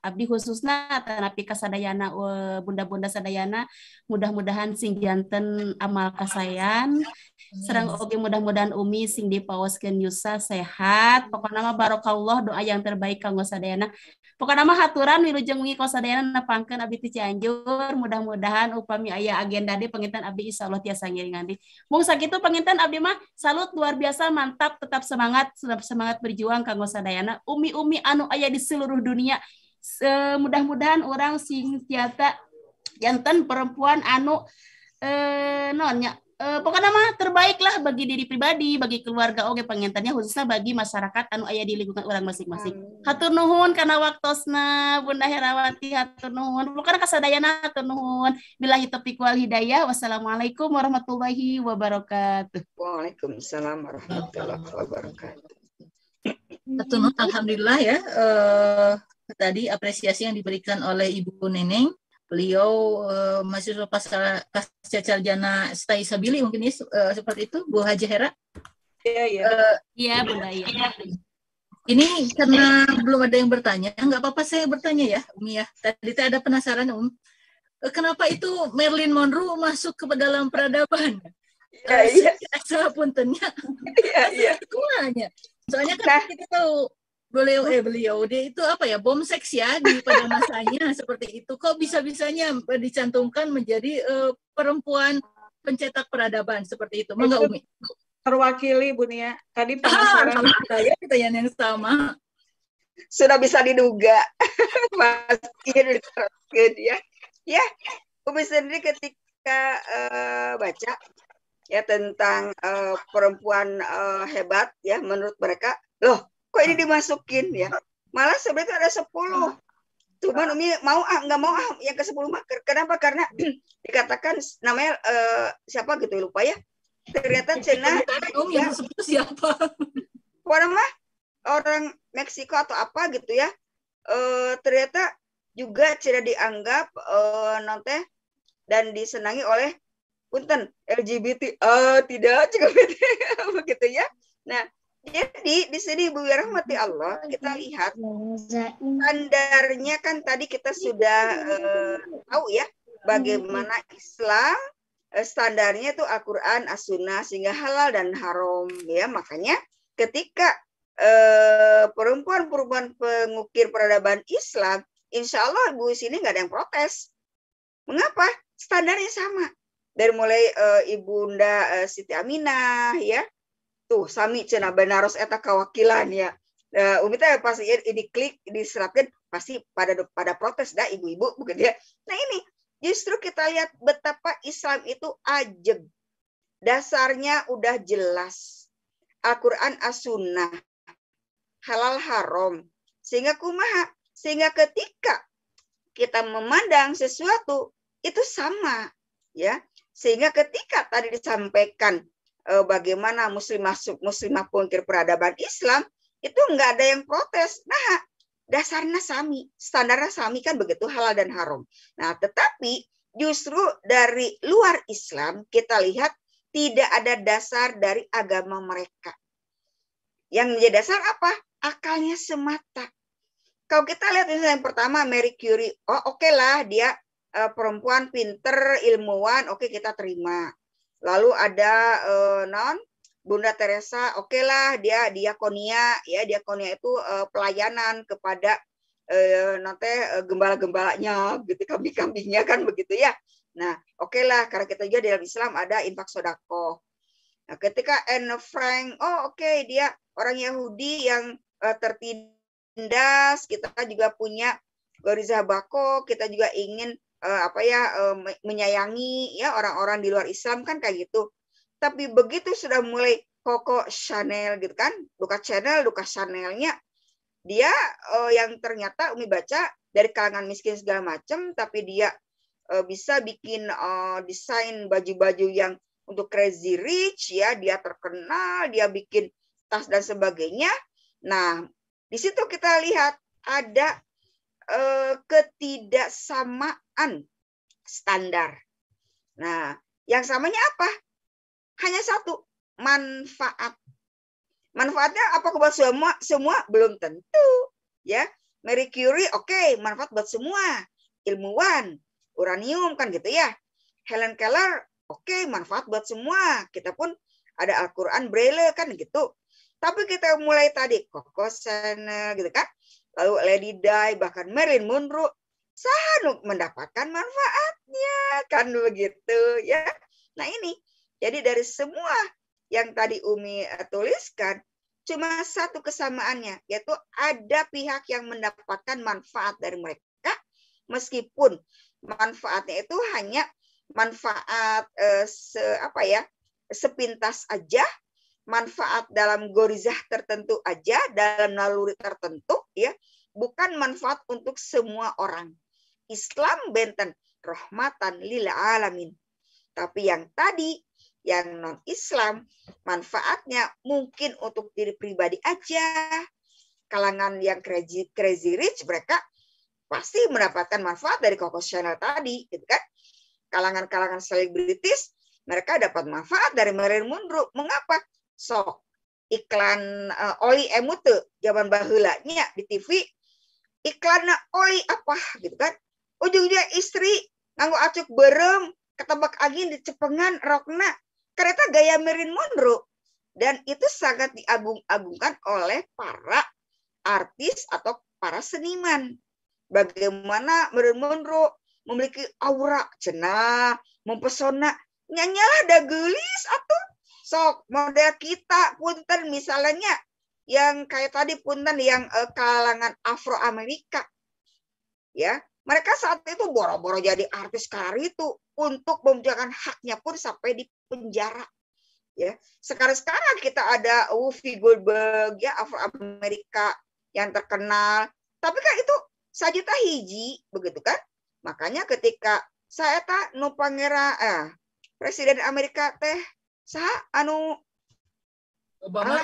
abdi khususna tanapi ka sadayana bunda-bunda sadayana mudah-mudahan sing janten amal kasayan sareng oge mudah-mudahan Umi sing dipaoskeun yusa sehat pokokna mah barokallah doa yang terbaik kanggo sadayana pokokna mah haturan wilujeng wengi ka sadayana nepangkeun abdi ti Cianjur mudah-mudahan upami aya agenda di penginten abdi insyaallah tiasa ngiringan di mung sakitu penginten abdi mah salut luar biasa mantap tetap semangat berjuang kanggo sadayana umi-umi anu aya di seluruh dunia mudah-mudahan orang sing tiata janten perempuan anu nonnya pokoknya mah terbaiklah bagi diri pribadi bagi keluarga oge pengintennya khususnya bagi masyarakat anu aya di lingkungan orang masing-masing. Hatur nuhun kana waktosna Bunda Herawati hatur nuhun pokoknya kasadayana hatur nuhun billahi taufiq wal hidayah wassalamualaikum warahmatullahi wabarakatuh. Waalaikumsalam warahmatullahi wabarakatuh. Alhamdulillah ya tadi apresiasi yang diberikan oleh Ibu Neneng. Beliau mahasiswa pasca sarjana STI Sabili mungkin ya seperti itu Bu Haji Hera. Iya Bunda ya. Ini karena belum ada yang bertanya, nggak apa-apa saya bertanya ya Umi ya. Tadi ada penasaran kenapa itu Marilyn Monroe masuk ke dalam peradaban? Iya. Asal puntennya. Iya. Soalnya kan kita tahu beliau dia itu apa ya bom seks ya pada masanya seperti itu. Kok bisa-bisanya dicantumkan menjadi perempuan pencetak peradaban seperti itu? Mangga Umi. Terwakili Bu Nia. Tadi penasaran saya pertanyaan yang sama. Sudah bisa diduga. Pasti diterapkan ya. Ya, Umi sendiri ketika baca ya tentang perempuan hebat ya menurut mereka, loh kok ini dimasukin ya? Malah sebenarnya ada 10. Cuman Umi nggak mau yang ke 10 mah. Kenapa? Karena dikatakan namanya siapa gitu lupa ya. Ternyata Cina yang disebut siapa? Orang Meksiko atau apa gitu ya. Ternyata juga Cina dianggap nonte dan disenangi oleh punten LGBT. Tidak juga begitu ya. Nah, jadi di sini Bu rahmati Allah kita lihat standarnya kan tadi kita sudah tahu ya bagaimana Islam standarnya itu Al-Quran, As-Sunnah sehingga halal dan haram ya. Makanya ketika perempuan-perempuan pengukir peradaban Islam, insya Allah Bu sini nggak ada yang protes. Mengapa? Standarnya sama. Dari mulai Ibunda Siti Aminah ya. Tuh sami cenah benaros eta kawakilan ya. Umi teh pas ini klik diserapkan pasti pada protes dah ibu-ibu begitu ya. Nah ini justru kita lihat betapa Islam itu ajeg. Dasarnya udah jelas. Al-Quran as-sunnah, halal haram. Sehingga kumaha? Sehingga ketika kita memandang sesuatu itu sama, ya. Sehingga ketika tadi disampaikan bagaimana muslimah pungkir peradaban Islam, itu enggak ada yang protes. Nah, dasarnya sami, standarnya sami kan begitu halal dan haram. Nah, tetapi justru dari luar Islam kita lihat tidak ada dasar dari agama mereka. Yang menjadi dasar apa? Akalnya semata. Kalau kita lihat misalnya yang pertama Marie Curie, oh oke lah dia perempuan pinter, ilmuwan, oke kita terima. Lalu ada Bunda Teresa, oke lah dia diakonia, ya diakonia itu pelayanan kepada gembala-gembalanya, gitu kambing-kambingnya kan begitu ya. Nah, oke lah karena kita juga dalam Islam ada infak sedekah. Nah, ketika Anne Frank, oh oke dia orang Yahudi yang tertindas, kita juga punya Goriza Bako, kita juga ingin menyayangi ya orang-orang di luar Islam kan kayak gitu. Tapi begitu sudah mulai Coco Chanel gitu kan, Duka Chanelnya, dia yang ternyata Umi baca dari kalangan miskin segala macam, tapi dia bisa bikin desain baju-baju yang untuk crazy rich ya, dia terkenal, dia bikin tas dan sebagainya. Nah, di situ kita lihat ada ketidaksamaan standar. Nah, yang samanya apa? Hanya satu, manfaat. Manfaatnya apa buat semua? Belum tentu. Ya, Marie Curie oke, manfaat buat semua. Ilmuwan, uranium kan gitu ya. Helen Keller oke, manfaat buat semua. Kita pun ada Al-Quran Braille kan gitu. Tapi kita mulai tadi Coco Chanel gitu kan. Lalu Lady Di, bahkan Marilyn Monroe sangat mendapatkan manfaatnya kan begitu ya. Nah ini jadi dari semua yang tadi Umi tuliskan cuma satu kesamaannya, yaitu ada pihak yang mendapatkan manfaat dari mereka meskipun manfaatnya itu hanya manfaat sepintas aja, manfaat dalam gorizah tertentu aja, dalam naluri tertentu ya, bukan manfaat untuk semua orang. Islam benten rahmatan lil alamin. Tapi yang tadi yang non-Islam manfaatnya mungkin untuk diri pribadi aja. Kalangan yang crazy rich mereka pasti mendapatkan manfaat dari Coco Chanel tadi, gitu kan? Kalangan selebritis mereka dapat manfaat dari Marilyn Monroe. Mengapa? So, iklan oli emute zaman baheulanya di TV, iklan oli apa gitu kan? Ujungnya istri nganggo acuk berem, ketebak angin di cepengan rokna. Kereta gaya Marilyn Monroe. Dan itu sangat diagung-agungkan oleh para artis atau para seniman. Bagaimana Marilyn Monroe memiliki aura cenah, mempesona. Nyanyalah da geulis atuh. Sok model kita punten misalnya yang kayak tadi punten yang kalangan Afro Amerika. Ya, mereka saat itu boro-boro jadi artis kali itu untuk memperjuangkan haknya pun sampai di penjara. Ya, sekarang kita ada Whoopi Goldberg ya, Afro Amerika yang terkenal. Tapi kan itu sajuta hiji begitu kan? Makanya ketika saya tak nu pangera Presiden Amerika teh saha Obama.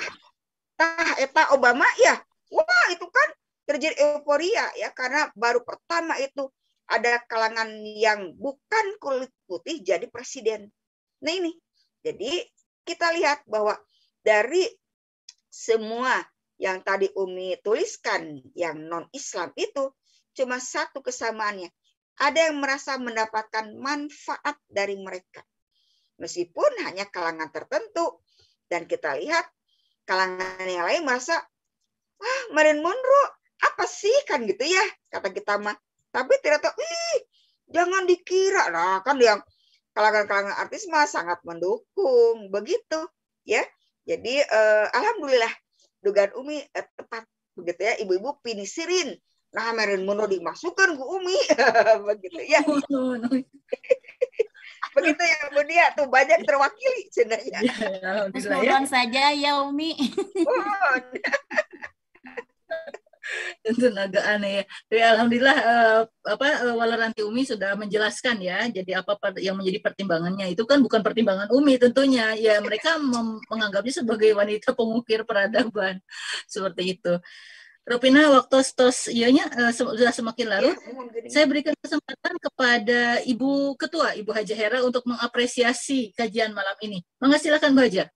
Eta Obama ya. Wah, itu kan terjadi euforia ya karena baru pertama itu ada kalangan yang bukan kulit putih jadi presiden. Nah ini. Jadi kita lihat bahwa dari semua yang tadi Umi tuliskan yang non-Islam itu cuma satu kesamaannya. Ada yang merasa mendapatkan manfaat dari mereka. Meskipun hanya kalangan tertentu. Dan kita lihat kalangan yang lain merasa, wah Marilyn Monroe apa sih kan gitu ya kata kita mah. Tapi ternyata, jangan dikira. Nah kan yang kalangan-kalangan artis mah sangat mendukung. Begitu ya. Jadi alhamdulillah dugaan Umi tepat begitu ya, ibu-ibu pinisirin. Nah, meren mono dimasukkan ke Umi. Begitu ya. Begitu ya Bu Dia, tuh banyak terwakili sebenarnya. Ya, alhamdulillah ya. Mudah-mudahan saja ya Umi. Oh, Itu agak aneh ya. Tapi alhamdulillah Walaranti Umi sudah menjelaskan ya. Jadi apa yang menjadi pertimbangannya itu kan bukan pertimbangan Umi tentunya. Ya mereka menganggapnya sebagai wanita pengukir peradaban seperti itu. Ropina, waktu stos ianya sudah semakin larut. Saya berikan kesempatan kepada Ibu Ketua, Ibu Haja Hera untuk mengapresiasi kajian malam ini. Mangga silakan Bu Haja.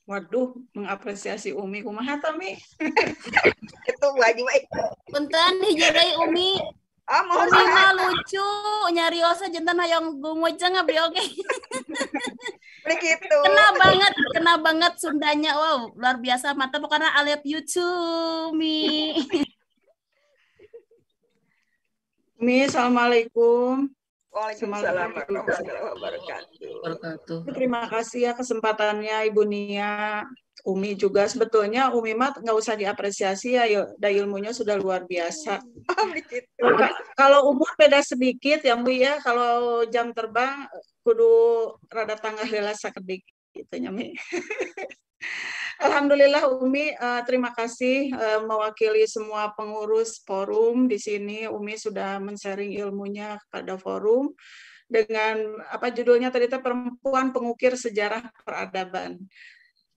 Waduh, mengapresiasi Umi kumaha Tami. itu wajib. Punten hijai Umi. Mohon Umi mah lucu, nyariosa jantan hayang gumujeng abdi oge. Begitu. Kena banget Sundanya. Wow, luar biasa. Mantap karena I love you too, Mi. Umi, assalamualaikum. Waalaikumsalam warahmatullahi wabarakatuh. Terima kasih ya kesempatannya Ibu Nia. Umi juga sebetulnya Umi mah nggak usah diapresiasi ya, ilmunya sudah luar biasa. Kalau umur beda sedikit ya Bu ya, kalau jam terbang kudu rada tangga heula sakedik gitu nya Mi. Alhamdulillah Umi, terima kasih mewakili semua pengurus forum di sini. Umi sudah men-sharing ilmunya kepada forum dengan apa judulnya tadi itu, Perempuan Pengukir Sejarah Peradaban.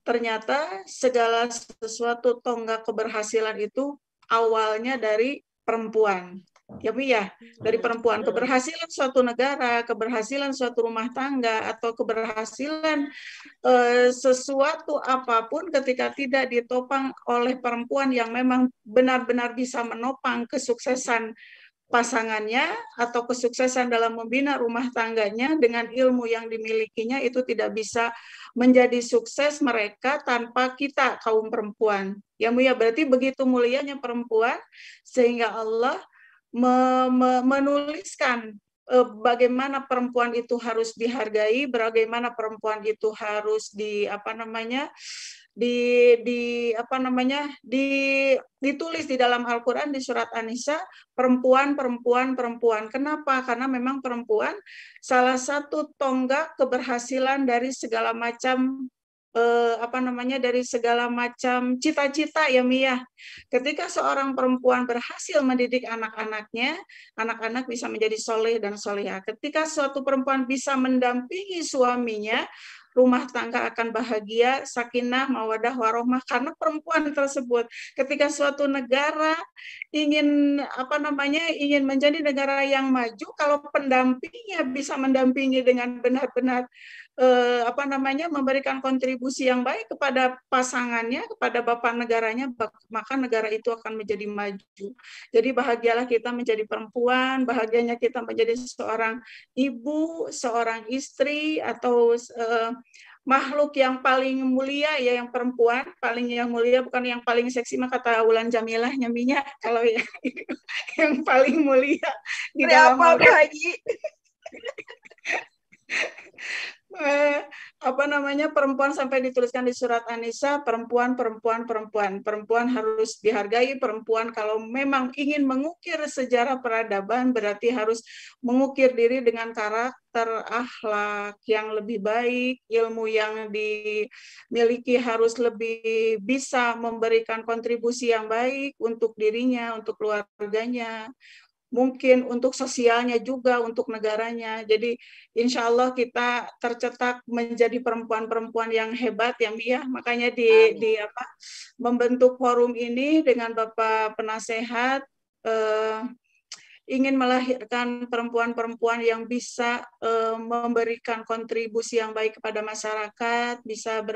Ternyata segala sesuatu tonggak keberhasilan itu awalnya dari perempuan. Ya Mi ya, dari perempuan. Keberhasilan suatu negara, keberhasilan suatu rumah tangga, atau keberhasilan sesuatu apapun ketika tidak ditopang oleh perempuan yang memang benar-benar bisa menopang kesuksesan pasangannya atau kesuksesan dalam membina rumah tangganya dengan ilmu yang dimilikinya, itu tidak bisa menjadi sukses mereka tanpa kita kaum perempuan. Ya Bu ya, berarti begitu mulianya perempuan sehingga Allah menuliskan bagaimana perempuan itu harus dihargai, bagaimana perempuan itu harus ditulis di dalam Al-Qur'an di surat An-Nisa, perempuan. Kenapa? Karena memang perempuan salah satu tonggak keberhasilan dari segala macam dari segala macam cita-cita ya Mia. Ketika seorang perempuan berhasil mendidik anak-anaknya, anak-anak bisa menjadi soleh dan soleha. Ketika suatu perempuan bisa mendampingi suaminya, rumah tangga akan bahagia, sakinah, mawadah, warohmah, karena perempuan tersebut. Ketika suatu negara ingin menjadi negara yang maju, kalau pendampingnya bisa mendampingi dengan benar-benar memberikan kontribusi yang baik kepada pasangannya, kepada bapak negaranya, maka negara itu akan menjadi maju. Jadi bahagialah kita menjadi perempuan, bahagianya kita menjadi seorang ibu, seorang istri, atau makhluk yang paling mulia ya, yang perempuan paling yang mulia, bukan yang paling seksi mah kata Wulan Jamilah nyaminya, kalau yang paling mulia di dalam perempuan, sampai dituliskan di surat An-Nisa, perempuan harus dihargai. Perempuan kalau memang ingin mengukir sejarah peradaban berarti harus mengukir diri dengan karakter, akhlak yang lebih baik, ilmu yang dimiliki harus lebih bisa memberikan kontribusi yang baik untuk dirinya, untuk keluarganya, mungkin untuk sosialnya juga, untuk negaranya. Jadi insya Allah kita tercetak menjadi perempuan-perempuan yang hebat ya Mia. Makanya membentuk forum ini dengan Bapak Penasehat ingin melahirkan perempuan-perempuan yang bisa memberikan kontribusi yang baik kepada masyarakat, bisa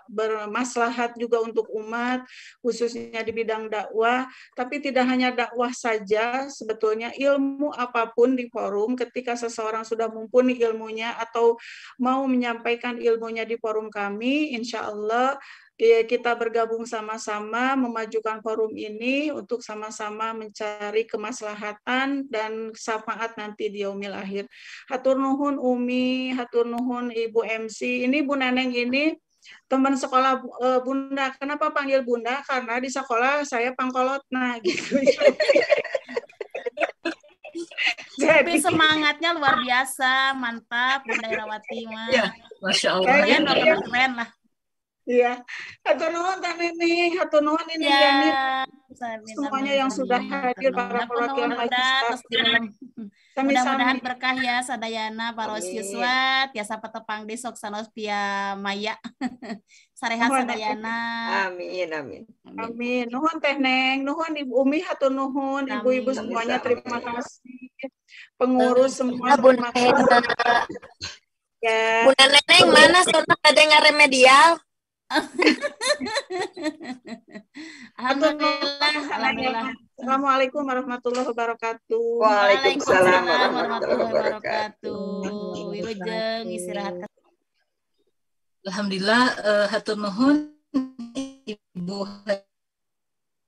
bermaslahat juga untuk umat, khususnya di bidang dakwah. Tapi tidak hanya dakwah saja, sebetulnya ilmu apapun di forum, ketika seseorang sudah mumpuni ilmunya atau mau menyampaikan ilmunya di forum kami, insya Allah kita bergabung sama-sama memajukan forum ini untuk sama-sama mencari kemaslahatan dan syafaat nanti di yaumil akhir. Hatur nuhun Umi, hatur nuhun Ibu MC. Ini Bu Neneng ini teman sekolah Bunda. Kenapa panggil Bunda? Karena di sekolah saya pangkolotna gitu. Tapi Jadi semangatnya luar biasa, mantap Bunda Herawati mah. Ya, Masya Allah. Kalian keren lah. iya, hatur nuhun Teh Nining, hatur nuhun ini Ya, Yani, semuanya yang sudah hadir para perwakilan majelis taklim. Mudah-mudahan Sami-sami. berkah ya sadayana paros Amin. yuswa tiasa petepang di soksanos pia maya. Sarehat Nuhun, sadayana. Amin, amin. Amin. Nuhun Teh Neng, nuhun Ibu Umi, hatur nuhun ibu-ibu Amin. semuanya, Sami-sami. terima kasih. Pengurus semua Bunda terima kasih. Ya. Bunda Neneng mana sunat ada yang remedial? Alhamdulillah. Assalamualaikum warahmatullahi wabarakatuh. Waalaikumsalam warahmatullahi wabarakatuh. Wilujeng istirahat. Alhamdulillah, hatur nuhun Ibu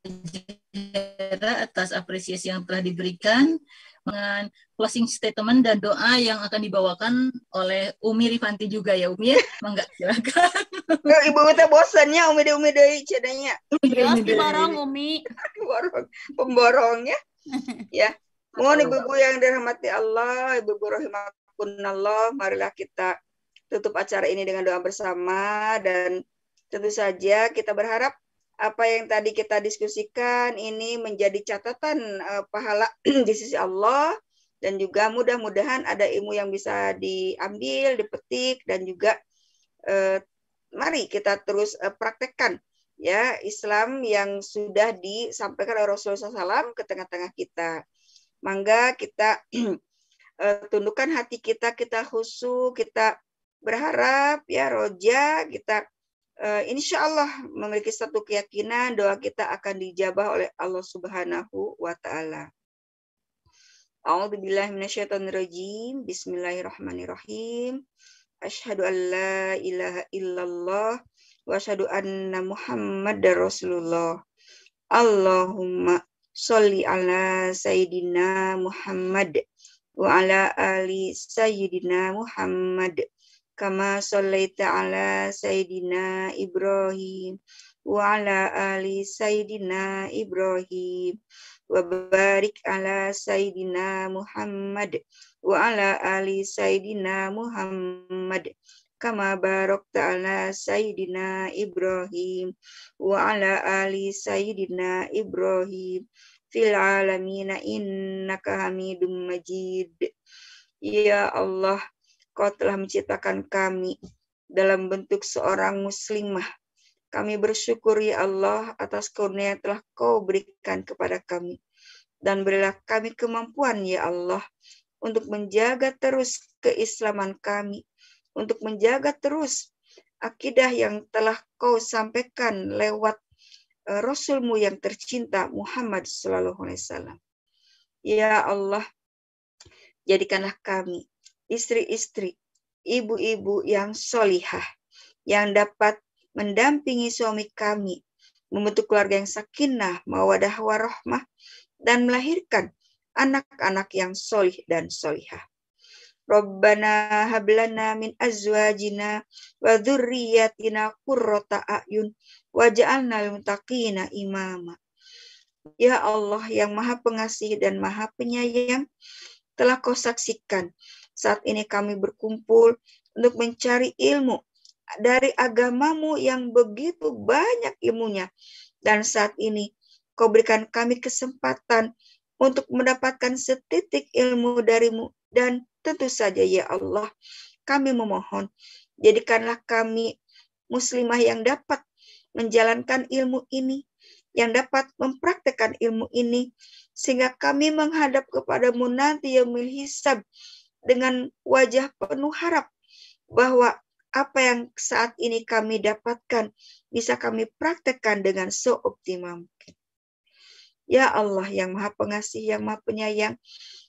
Hajara atas apresiasi yang telah diberikan dengan closing statement dan doa yang akan dibawakan oleh Umi Rifanti juga ya Umi ya. Mangga silakan. Ibu teh bosannya umi deui cenanya. Yos diborong Umi. Pemborongnya. Ya. Mohon ibu-ibu yang dirahmati Allah, ibu-ibu rahimakumullah, marilah kita tutup acara ini dengan doa bersama dan tentu saja kita berharap apa yang tadi kita diskusikan ini menjadi catatan pahala di sisi Allah dan juga mudah-mudahan ada ilmu yang bisa diambil, dipetik dan juga mari kita terus praktekkan ya Islam yang sudah disampaikan oleh Rasulullah SAW ke tengah-tengah kita. Mangga kita tundukkan hati kita, kita khusyuk, kita berharap ya roja, kita insya Allah memiliki satu keyakinan doa kita akan dijabah oleh Allah Subhanahu wa Ta'ala. A'udzubillahi minasyaitonirrajim. Bismillahirrahmanirrahim. Asyhadu an la ilaha illallah wa asyhadu anna Muhammadar Rasulullah. Allahumma sholli ala sayyidina Muhammad wa ala ali sayyidina Muhammad. Kama shallaita ala Sayyidina Ibrahim wa ala ali Sayyidina Ibrahim wa barik ala Sayyidina Muhammad wa ala ali Sayyidina Muhammad kama barakta ala Sayyidina Ibrahim wa ala ali Sayyidina Ibrahim fil alamin innaka Hamidum Majid. Ya Allah, Kau telah menciptakan kami dalam bentuk seorang muslimah. Kami bersyukur ya Allah atas karunia yang telah Kau berikan kepada kami. Dan berilah kami kemampuan ya Allah untuk menjaga terus keislaman kami. Untuk menjaga terus akidah yang telah Kau sampaikan lewat Rasul-Mu yang tercinta Muhammad SAW. Ya Allah, jadikanlah kami istri-istri, ibu-ibu yang solihah, yang dapat mendampingi suami kami, membentuk keluarga yang sakinah, mawadah warahmah, dan melahirkan anak-anak yang solih dan solihah. Rabbana hablana min azwajina wa dzurriyyatina qurrata a'yun waj'alna lil muttaqina imama. Ya Allah yang Maha Pengasih dan Maha Penyayang, telah Kau saksikan saat ini kami berkumpul untuk mencari ilmu dari agama-Mu yang begitu banyak ilmunya. Dan saat ini Kau berikan kami kesempatan untuk mendapatkan setitik ilmu dari-Mu. Dan tentu saja ya Allah, kami memohon, jadikanlah kami muslimah yang dapat menjalankan ilmu ini, yang dapat mempraktekkan ilmu ini, sehingga kami menghadap kepada-Mu nanti yaumil hisab dengan wajah penuh harap bahwa apa yang saat ini kami dapatkan bisa kami praktekkan dengan seoptimal mungkin. Ya Allah yang Maha Pengasih, yang Maha Penyayang,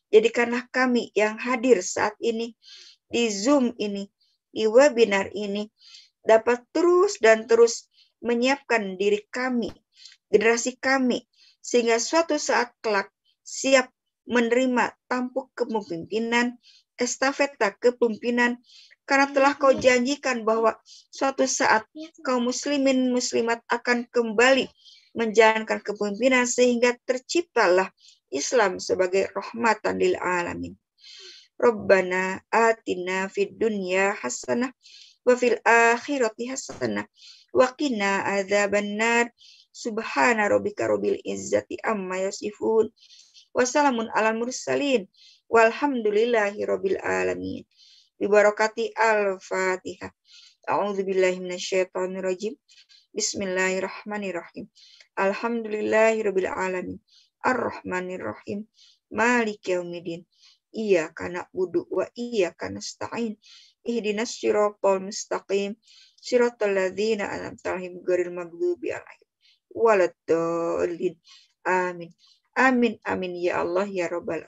jadikanlah kami yang hadir saat ini di Zoom ini, di webinar ini, dapat terus dan terus menyiapkan diri kami, generasi kami, sehingga suatu saat kelak siap menerima tampuk kepemimpinan, estafeta kepemimpinan karena telah kau janjikan bahwa suatu saat kaum muslimin muslimat akan kembali menjalankan kepemimpinan sehingga terciptalah Islam sebagai rahmatan lil alamin. Rabbana atina fid dunya hasanah wa fil akhirati hasanah wa qina adzabannar. Subhana rabbika rabbil izzati amma yasifun. Wassalamun alal mursalin. Walhamdulillahi rabbil alamin. Bibarakati al-Fatihah. A'udzubillahi minasyaitonir rajim. Bismillahirrahmanirrahim. Alhamdulillahi rabbil alamin. Ar-Rahmanir Rahim. Maliki yaumiddin. Iyyaka na'budu wa iyyaka nasta'in. Ihdinas siratal mustaqim. Siratal ladzina an'amta 'alaihim ghairil maghdubi 'alaihim waladdallin. Amin. Amin amin ya Allah ya rabbal